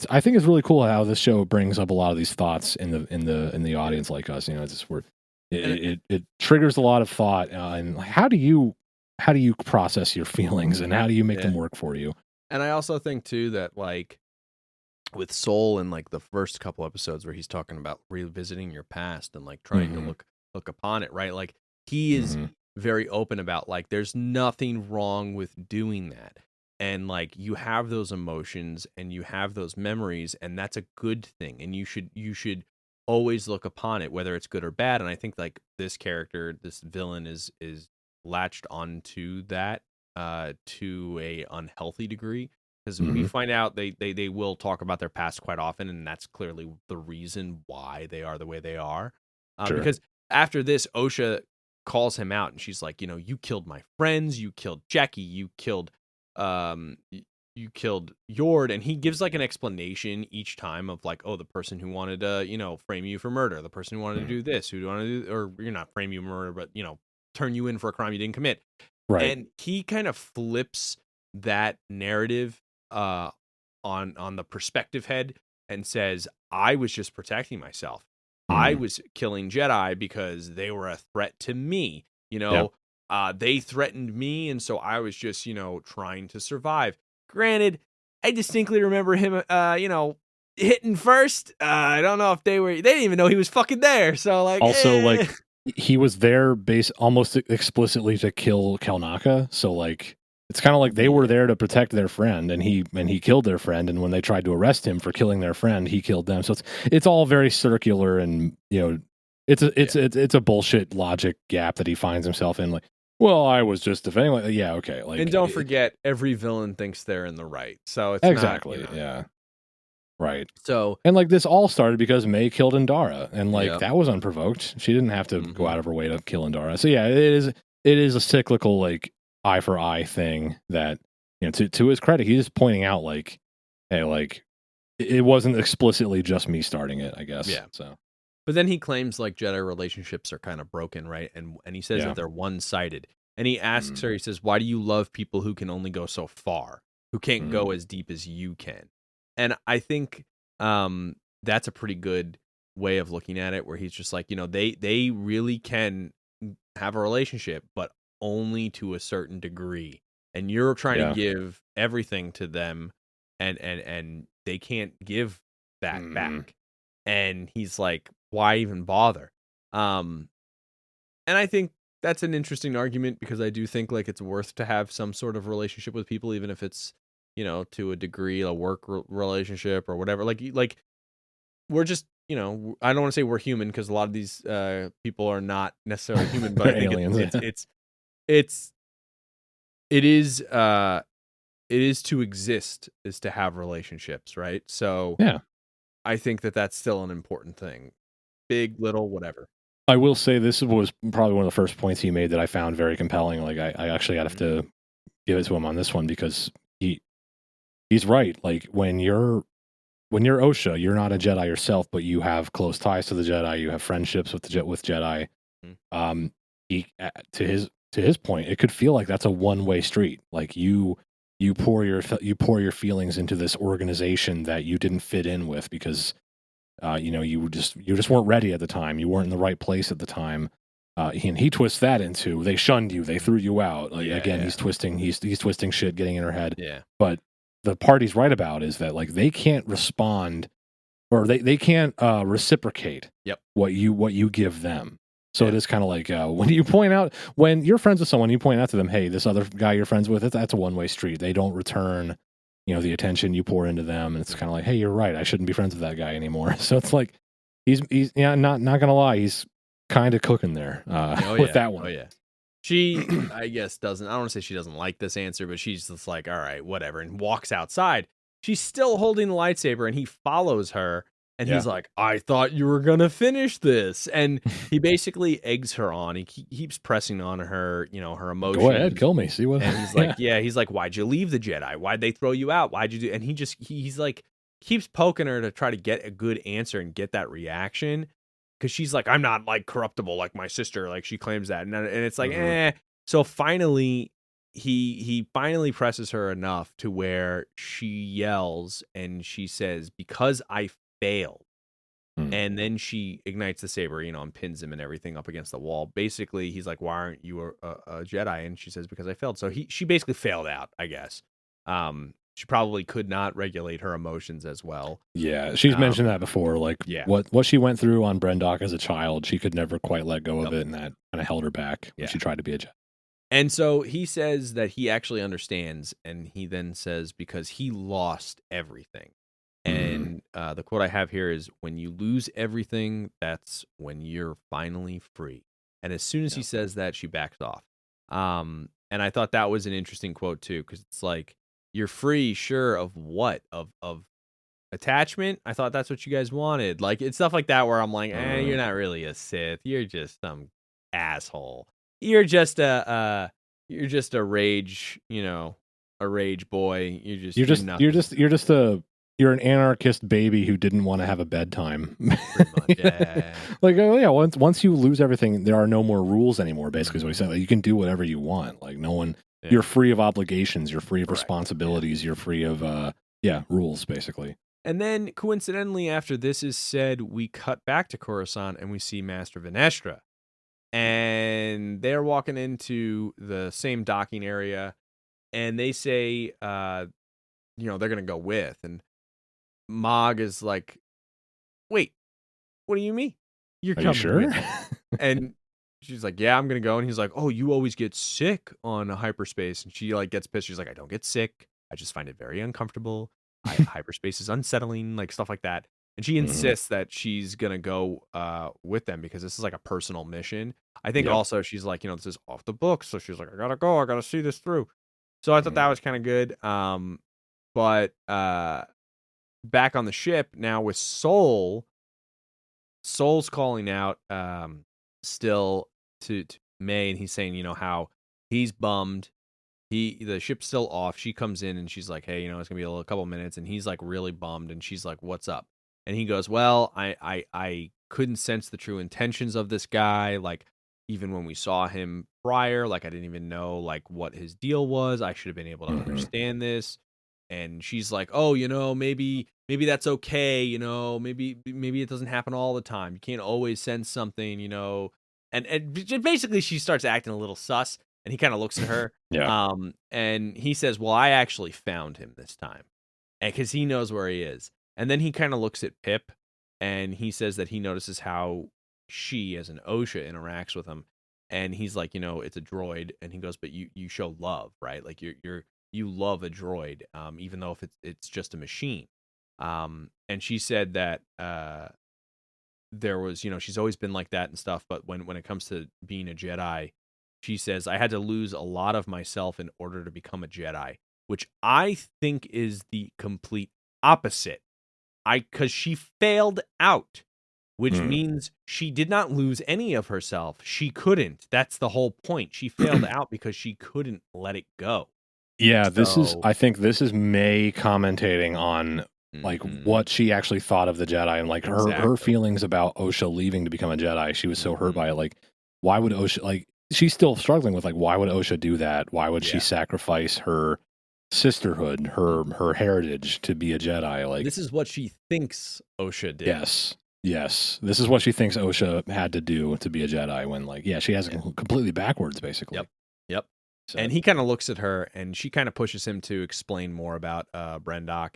I think it's really cool how this show brings up a lot of these thoughts in the audience like us. It triggers a lot of thought, and how do you process your feelings, and how do you make them work for you? And I also think too that like with Soul in like the first couple episodes where he's talking about revisiting your past and like trying to look upon it, right? Like he is very open about like there's nothing wrong with doing that. And like you have those emotions and you have those memories, and that's a good thing. And you should always look upon it, whether it's good or bad. And I think like this character, this villain is latched onto that to a unhealthy degree, because we find out they will talk about their past quite often, and that's clearly the reason why they are the way they are. Because after this, Osha calls him out, and she's like, you killed my friends, you killed Jackie, you killed Yord, and he gives like an explanation each time of like, oh, the person who wanted to frame you for murder, the person who wanted to do this, who wanted to do, or you're not frame you for murder, but turn you in for a crime you didn't commit. Right. And he kind of flips that narrative on the perspective head and says, I was just protecting myself. I was killing Jedi because they were a threat to me. They threatened me, and so I was just, trying to survive. Granted, I distinctly remember him, hitting first. I don't know if they didn't even know he was fucking there. So like, also like he was there almost explicitly to kill Kelnaka. So like, it's kind of like they were there to protect their friend, and he killed their friend. And when they tried to arrest him for killing their friend, he killed them. So it's all very circular, and it's a bullshit logic gap that he finds himself in. Like, well, I was just defending. Like, yeah, okay. Like, and don't forget, every villain thinks they're in the right. So it's exactly, not, yeah, right. So and like this all started because May killed Indara, and like that was unprovoked. She didn't have to go out of her way to kill Indara. So yeah, it is a cyclical like eye for eye thing that to his credit, he's just pointing out like, hey, like it wasn't explicitly just me starting it, I guess. Yeah. So. But then he claims like Jedi relationships are kind of broken, right? And he says that they're one-sided. And he asks her, he says, why do you love people who can only go so far, who can't go as deep as you can? And I think that's a pretty good way of looking at it, where he's just like, they really can have a relationship, but only to a certain degree. And you're trying to give everything to them, and they can't give that back. And he's like, why even bother? And I think that's an interesting argument, because I do think like it's worth to have some sort of relationship with people, even if it's, to a degree, a work relationship or whatever. Like we're just, I don't want to say we're human, because a lot of these people are not necessarily human, but I think aliens, it is to exist, is to have relationships, right? So yeah. I think that's still an important thing. Big, little, whatever. I will say this was probably one of the first points he made that I found very compelling. Like I actually have to give it to him on this one, because he's right. Like when you're Osha, you're not a Jedi yourself, but you have close ties to the Jedi. You have friendships with Jedi. To his point, it could feel like that's a one-way street. Like you pour your feelings into this organization that you didn't fit in with, because you just weren't ready at the time. You weren't in the right place at the time. And he twists that into, they shunned you, they threw you out. Like he's twisting shit, getting in her head. Yeah. But the part he's right about is that like they can't respond or they can't reciprocate what you give them. So it is kind of like when you're friends with someone, you point out to them, hey, this other guy you're friends with, that's a one-way street. They don't return, the attention you pour into them, and it's kind of like, hey, you're right, I shouldn't be friends with that guy anymore. So it's like he's not gonna lie, he's kind of cooking there with that one. Oh yeah. She, I guess, I don't want to say she doesn't like this answer, but she's just like, all right, whatever, and walks outside. She's still holding the lightsaber, and he follows her, and he's like, I thought you were going to finish this. And he basically eggs her on. He keeps pressing on her, her emotions. Go ahead, kill me, see what. And he's like, he's like, why'd you leave the Jedi? Why'd they throw you out? Why'd you do? And he's like, keeps poking her to try to get a good answer and get that reaction. Because she's like, I'm not like corruptible like my sister, like she claims that, and it's like, So finally, he finally presses her enough to where she yells and she says, "Because I failed," and then she ignites the saber, and pins him and everything up against the wall. Basically, he's like, "Why aren't you a Jedi?" And she says, "Because I failed." So she basically failed out, I guess. She probably could not regulate her emotions as well. Yeah, she's mentioned that before. Like, what she went through on Brendok as a child, she could never quite let go of it, and that kind of held her back when she tried to be a Jedi. And so he says that he actually understands, and he then says, because he lost everything. And the quote I have here is, when you lose everything, that's when you're finally free. And as soon as he says that, she backs off. And I thought that was an interesting quote, too, because it's like, you're free, sure, of what? Of attachment? I thought that's what you guys wanted. Like, it's stuff like that where I'm like, you're not really a Sith. You're just some asshole. You're just a rage, a rage boy. You're an anarchist baby who didn't want to have a bedtime. Pretty much, yeah. Like, once you lose everything, there are no more rules anymore, basically is what he said. Like, you can do whatever you want. Like, no one, you're free of obligations, you're free of responsibilities, you're free of, rules, basically. And then, coincidentally, after this is said, we cut back to Coruscant and we see Master Venestra. And they're walking into the same docking area, and they say, they're going to go with. And Mog is like, wait, what do you mean? You're coming sure? And she's like, yeah, I'm going to go. And he's like, oh, you always get sick on hyperspace. And she like gets pissed. She's like, I don't get sick. I just find it very uncomfortable. Hyperspace is unsettling, like stuff like that. And she insists that she's going to go with them because this is like a personal mission. I think also she's like, this is off the books. So she's like, I got to go. I got to see this through. So I thought that was kind of good. But back on the ship now with Soul's calling out still to May, and he's saying, how he's bummed. The ship's still off. She comes in and she's like, hey, it's gonna be a couple minutes, and he's like really bummed, and she's like, what's up? And he goes, well, I couldn't sense the true intentions of this guy. Like, even when we saw him prior, like I didn't even know like what his deal was. I should have been able to understand this. And she's like, oh, maybe that's okay. Maybe it doesn't happen all the time. You can't always sense something, and basically she starts acting a little sus, and he kind of looks at her. And he says, well, I actually found him this time, and because he knows where he is. And then he kind of looks at Pip, and he says that he notices how she, as an Osha, interacts with him. And he's like, it's a droid. And he goes, but you show love, right? Like you love a droid, even though if it's just a machine. And she said that there was, she's always been like that and stuff. But when it comes to being a Jedi, she says, I had to lose a lot of myself in order to become a Jedi, which I think is the complete opposite. Because she failed out, which means she did not lose any of herself. She couldn't. That's the whole point. She failed out because she couldn't let it go. Yeah, I think this is May commentating on like what she actually thought of the Jedi, and like her feelings about Osha leaving to become a Jedi. She was so hurt by it. Like, why would Osha, like, she's still struggling with like, why would Osha do that? Why would she sacrifice her sisterhood, her heritage to be a Jedi? Like, this is what she thinks Osha did. Yes. This is what she thinks Osha had to do to be a Jedi, when like, she has it completely backwards, basically. Yep. So. And he kind of looks at her, and she kind of pushes him to explain more about Brendok.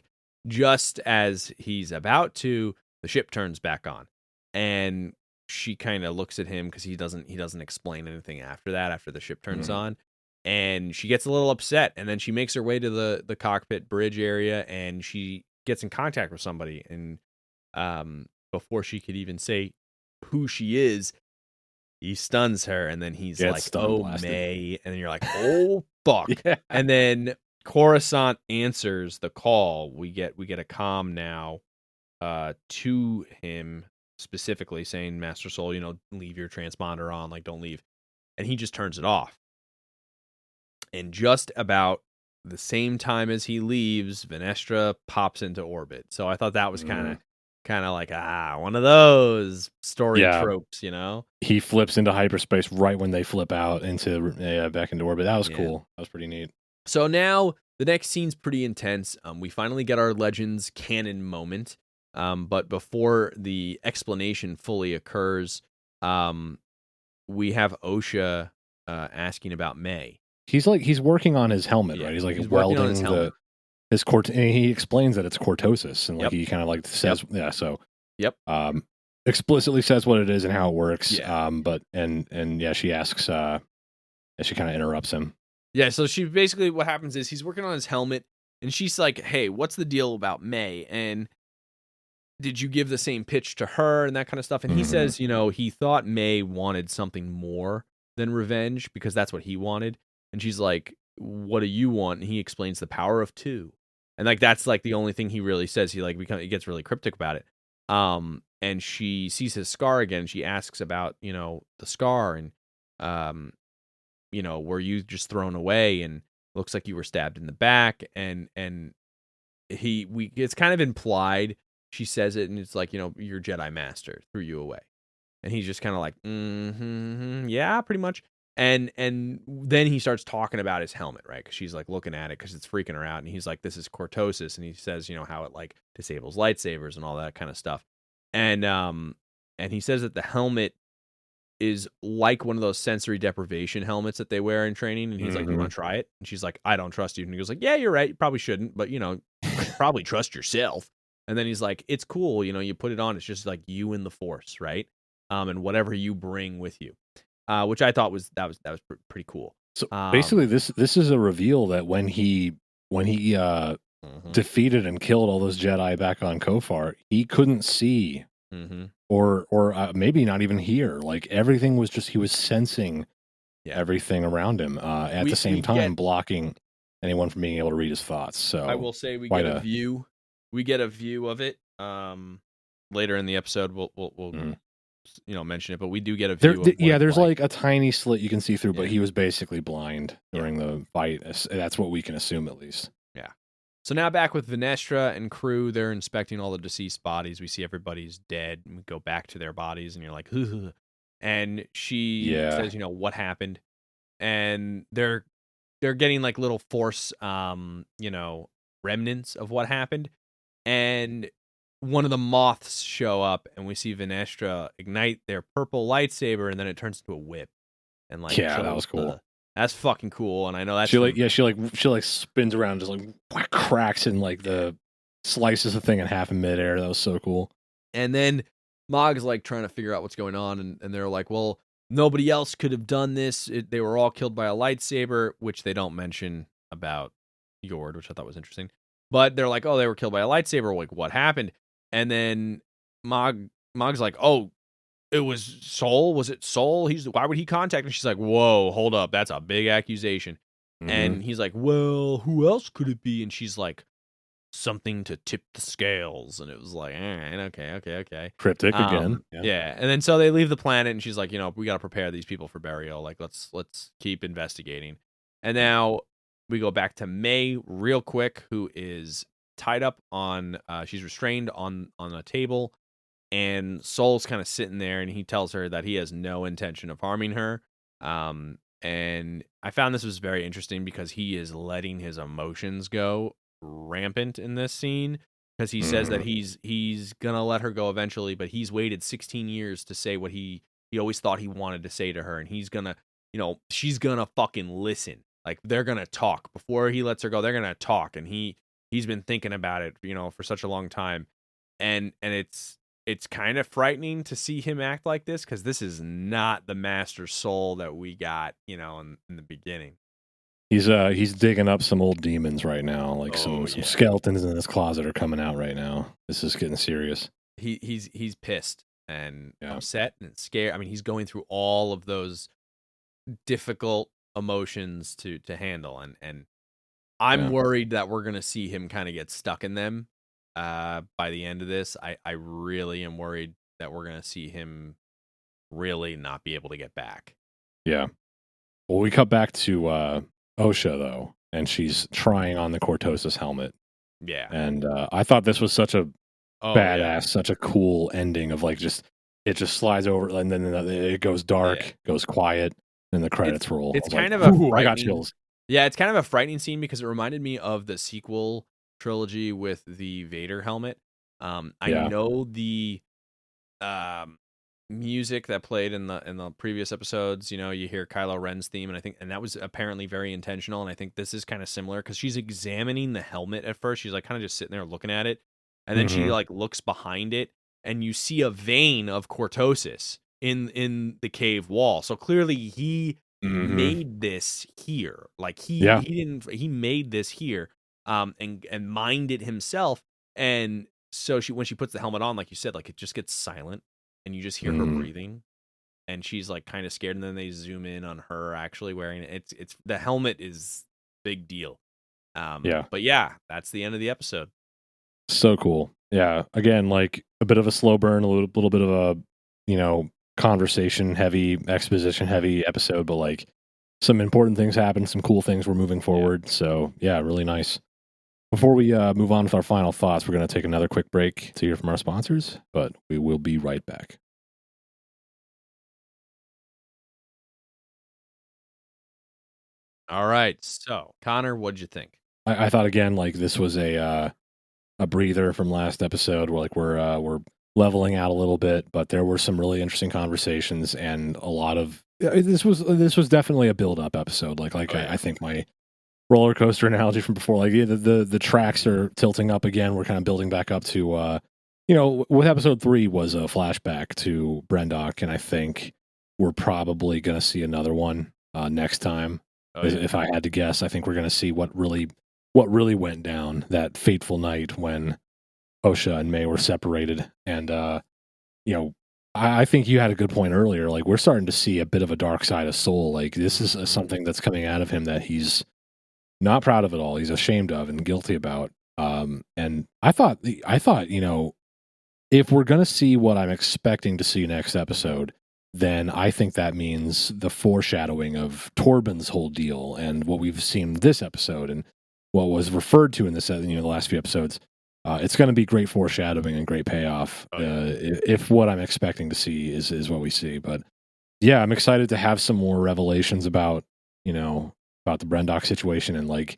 just as he's about to, the ship turns back on, and she kind of looks at him because he doesn't explain anything after that. After the ship turns on, and she gets a little upset, and then she makes her way to the cockpit bridge area, and she gets in contact with somebody, and before she could even say who she is, he stuns her, and then he's like, "Oh, blasted. May," and then you're like, "Oh, fuck!" Yeah. And then Coruscant answers the call. We get a comm now to him specifically saying, "Master Soul, leave your transponder on, like don't leave," and he just turns it off. And just about the same time as he leaves, Venestra pops into orbit. So I thought that was kind of like one of those story tropes, He flips into hyperspace right when they flip out into back into orbit. That was cool. That was pretty neat. So now the next scene's pretty intense. We finally get our Legends canon moment. But before the explanation fully occurs, we have Osha asking about May. He's working on his helmet, right? He's like welding his helmet. And he explains that it's cortosis, and like he kind of like says, explicitly says what it is and how it works. But she asks, and she kind of interrupts him. Yeah, so she basically, what happens is he's working on his helmet, and she's like, "Hey, what's the deal about May? And did you give the same pitch to her and that kind of stuff?" And he says, he thought May wanted something more than revenge because that's what he wanted. And she's like, "What do you want?" And he explains the power of 2. And like that's like the only thing he really says. He gets really cryptic about it. And she sees his scar again. She asks about, the scar, and were you just thrown away, and looks like you were stabbed in the back, and it's kind of implied. She says it, and it's like, your Jedi master threw you away. And he's just kind of like, yeah, pretty much. And then he starts talking about his helmet, right? Because she's like looking at it because it's freaking her out. And he's like, "This is cortosis," and he says, how it like disables lightsabers and all that kind of stuff. And he says that the helmet is like one of those sensory deprivation helmets that they wear in training. And he's like, "You want to try it?" And she's like, "I don't trust you." And he goes like, "Yeah, you're right. You probably shouldn't, but probably trust yourself." And then he's like, "It's cool. You put it on. It's just like you and the Force, right? And whatever you bring with you." Which I thought was pretty cool. So basically, this is a reveal that when he defeated and killed all those Jedi back on Kofar, he couldn't see, or maybe not even hear. Like everything was just, he was sensing everything around him at the same time, blocking anyone from being able to read his thoughts. So I will say we get a view. We get a view of it. Later in the episode, we'll mention it, but we do get a view. There's like a tiny slit you can see through, but he was basically blind during the fight. That's what we can assume, at least. Yeah. So now back with Venestra and crew, they're inspecting all the deceased bodies. We see everybody's dead, and we go back to their bodies, and you're like, ugh. And she says, what happened? And they're getting like little Force, remnants of what happened. And one of the moths show up, and we see Venestra ignite their purple lightsaber, and then it turns into a whip. And like, that was cool. That's fucking cool. And I know that's she spins around, just like cracks, and like the slices the thing in half in midair. That was so cool. And then Mog's like trying to figure out what's going on, and they're like, "Well, nobody else could have done this. They were all killed by a lightsaber," which they don't mention about Yord, which I thought was interesting. But they're like, "Oh, they were killed by a lightsaber. Like, what happened?" And then Mog's like, "Oh, it was Soul. Was it Soul? Why would he contact?" And she's like, "Whoa, hold up. That's a big accusation." And he's like, "Well, who else could it be?" And she's like, "Something to tip the scales." And it was like, okay. Cryptic again. Yeah. And then so they leave the planet, and she's like, we got to prepare these people for burial. Like, let's keep investigating. And now we go back to May real quick, who is tied up on, she's restrained on a table, and Soul's kind of sitting there, and he tells her that he has no intention of harming her. And I found this was very interesting because he is letting his emotions go rampant in this scene, because he says that he's gonna let her go eventually, but he's waited 16 years to say what he always thought he wanted to say to her, and he's gonna, she's gonna fucking listen. Like, they're gonna talk before he lets her go. They're gonna talk, and he he's been thinking about it, for such a long time, and it's kind of frightening to see him act like this, because this is not the Master Soul that we got, in the beginning. He's digging up some old demons right now, like Oh some yeah, skeletons in his closet are coming out right now. This is getting serious. he's pissed and Yeah. upset and scared. I mean, he's going through all of those difficult emotions to handle, and I'm Yeah. worried that we're gonna see him kind of get stuck in them by the end of this. I really am worried that we're gonna see him really not be able to get back. Yeah. Well, we cut back to Osha though, and she's trying on the Cortosis helmet, Yeah. and I thought this was such a Oh badass, yeah. such a cool ending of like it just slides over and then it goes dark, Yeah. goes quiet, and the credits roll. It's I was kind like, of a "Ooh, I got frightening. chills." Yeah, it's kind of a frightening scene because it reminded me of the sequel trilogy with the Vader helmet. I Yeah. know the um, music that played in the previous episodes. You hear Kylo Ren's theme, and that was apparently very intentional. And I think this is kind of similar because she's examining the helmet at first. She's like kind of just sitting there looking at it, and then she Mhm. like looks behind it, and you see a vein of Cortosis in the cave wall. So clearly he Mhm. made this here. Like Yeah. he made this here, and mined it himself. And so when she puts the helmet on, like you said, like it just gets silent and you just hear her Mhm. breathing, and she's like kind of scared, and then they zoom in on her actually wearing it. It's the helmet is big deal. Yeah. But yeah, that's the end of the episode. So cool. Yeah. Again, like a bit of a slow burn, a little bit of a, conversation heavy, exposition heavy episode, but like some important things happen, some cool things we're moving forward. So yeah, really nice. Before we move on with our final thoughts, we're going to take another quick break to hear from our sponsors, but we will be right back. All right, so Connor, what'd you think? I thought again, like this was a breather from last episode where like we're leveling out a little bit, but there were some really interesting conversations and a lot of this was definitely a build up episode. Oh yeah. I think my roller coaster analogy from before, like yeah, the tracks are tilting up again. We're kind of building back up to with episode 3 was a flashback to Brendock, and I think we're probably going to see another one next time. Oh yeah. If I had to guess, I think we're going to see what really went down that fateful night when Osha and May were separated. And I think you had a good point earlier. Like we're starting to see a bit of a dark side of Soul. Like this is Mhm. something that's coming out of him that he's not proud of at all. He's ashamed of and guilty about. And I thought, if we're going to see what I'm expecting to see next episode, then I think that means the foreshadowing of Torben's whole deal and what we've seen this episode and what was referred to in this, the last few episodes. It's going to be great foreshadowing and great payoff Oh yeah. if what I'm expecting to see is what we see. But yeah, I'm excited to have some more revelations about the Brendock situation and like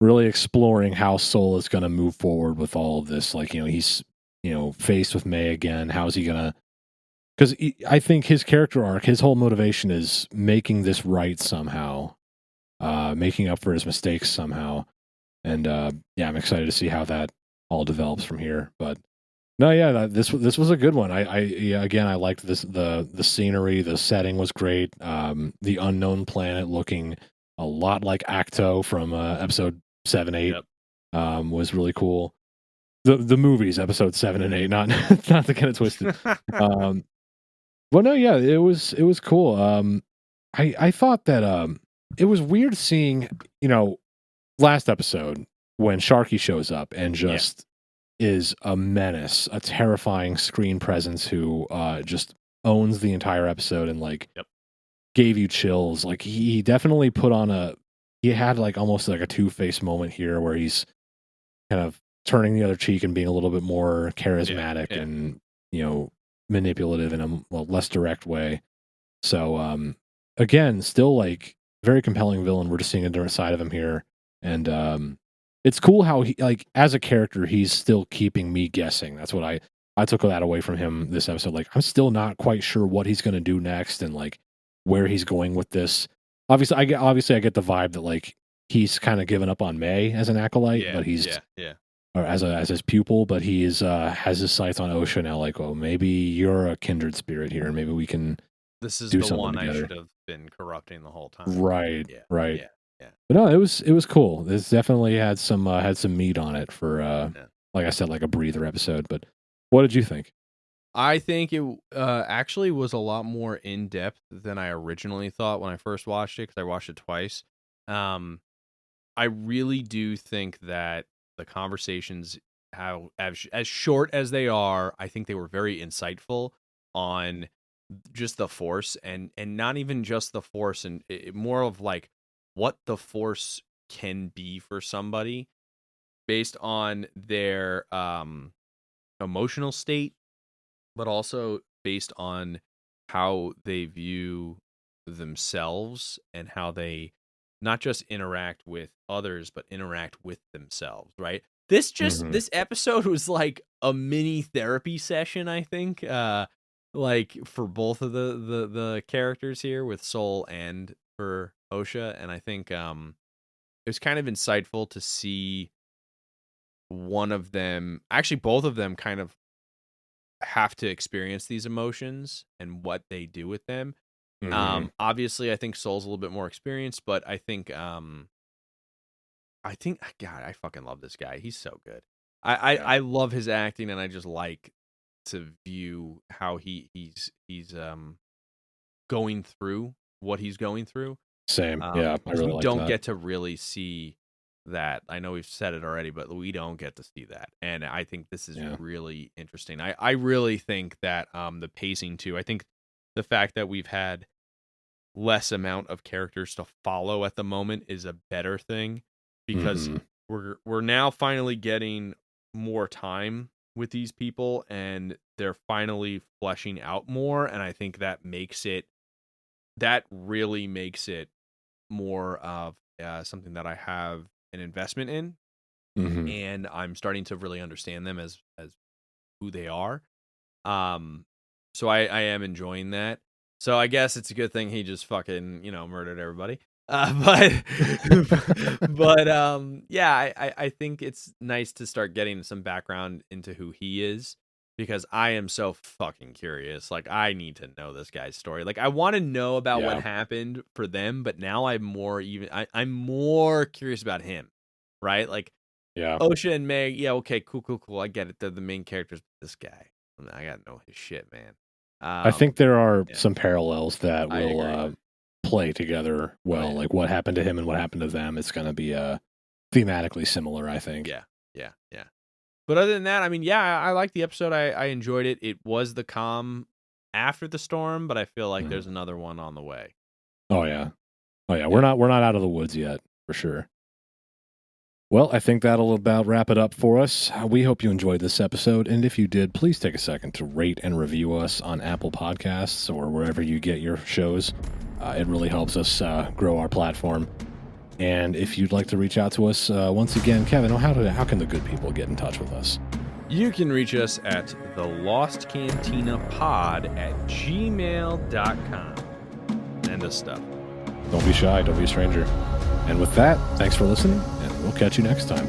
really exploring how Soul is going to move forward with all of this. Like, he's, faced with May again. How's he going to, because I think his character arc, his whole motivation is making this right somehow, making up for his mistakes somehow. And yeah, I'm excited to see how that all develops from here. But no, yeah, this was a good one. Yeah, again, I liked this the scenery, the setting was great. The unknown planet looking a lot like Acto from episode 7, 8 Yep. was really cool. The movies, episode 7 and 8, not not to get it twisted. Um, well, no, yeah, it was cool. I thought that it was weird seeing last episode when Sharky shows up and Yeah. just is a menace, a terrifying screen presence who just owns the entire episode and like Yep. gave you chills. Like he definitely he had like almost like a two-faced moment here where he's kind of turning the other cheek and being a little bit more charismatic Yeah. and manipulative in a less direct way. So again, still like very compelling villain. We're just seeing a different side of him here, and it's cool how he like as a character he's still keeping me guessing. That's what I took that away from him this episode. Like I'm still not quite sure what he's going to do next and like where he's going with this. Obviously I get the vibe that like he's kind of given up on May as an acolyte, but he's or as his pupil, but he is has his sights on Osha now. Like, oh, maybe you're a kindred spirit here. Maybe we can. This is do the something one together. I should have been corrupting the whole time. Right, Yeah, right. yeah. But no, it was cool. This definitely had some meat on it for like I said, like a breather episode. But what did you think? I think it actually was a lot more in depth than I originally thought when I first watched it, because I watched it twice. I really do think that the conversations, how as short as they are, I think they were very insightful on just the Force, and not even just the Force, and more of like what the Force can be for somebody based on their emotional state, but also based on how they view themselves and how they not just interact with others, but interact with themselves, right? This episode was like a mini therapy session, I think, like for both of the characters here, with Soul and for Osha. And I think it was kind of insightful to see one of them, actually both of them, kind of have to experience these emotions and what they do with them. Obviously I think Soul's a little bit more experienced, but I think God, I fucking love this guy. He's so good. I love his acting, and I just like to view how he's going through what he's going through. Same. Yeah, I really like don't that. get to really see that. I know we've said it already, but we don't get to see that. And I think this is really interesting. I really think that the pacing too, I think the fact that we've had less amount of characters to follow at the moment is a better thing, because we're now finally getting more time with these people, and they're finally fleshing out more, and I think that really makes it more of something that I have an investment in, and I'm starting to really understand them as who they are. So I am enjoying that. So I guess it's a good thing he just fucking, murdered everybody. But yeah, I think it's nice to start getting some background into who he is, because I am so fucking curious. Like, I need to know this guy's story. Like, I want to know about what happened for them, but now I'm more curious about him, right? Like, Osha and Meg, okay, cool. I get it. They're the main characters. But this guy, I gotta know his shit, man. I think there are some parallels that will play together well. Like what happened to him and what happened to them. It's going to be thematically similar, I think. Yeah. But other than that, I mean, I like the episode. I enjoyed it. It was the calm after the storm, but I feel like there's another one on the way. Oh yeah. We're not out of the woods yet, for sure. Well, I think that'll about wrap it up for us. We hope you enjoyed this episode, and if you did, please take a second to rate and review us on Apple Podcasts or wherever you get your shows. It really helps us grow our platform. And if you'd like to reach out to us, once again, Kevin, how can the good people get in touch with us? You can reach us at thelostcantinapod@gmail.com. End of stuff. Don't be shy. Don't be a stranger. And with that, thanks for listening, and we'll catch you next time.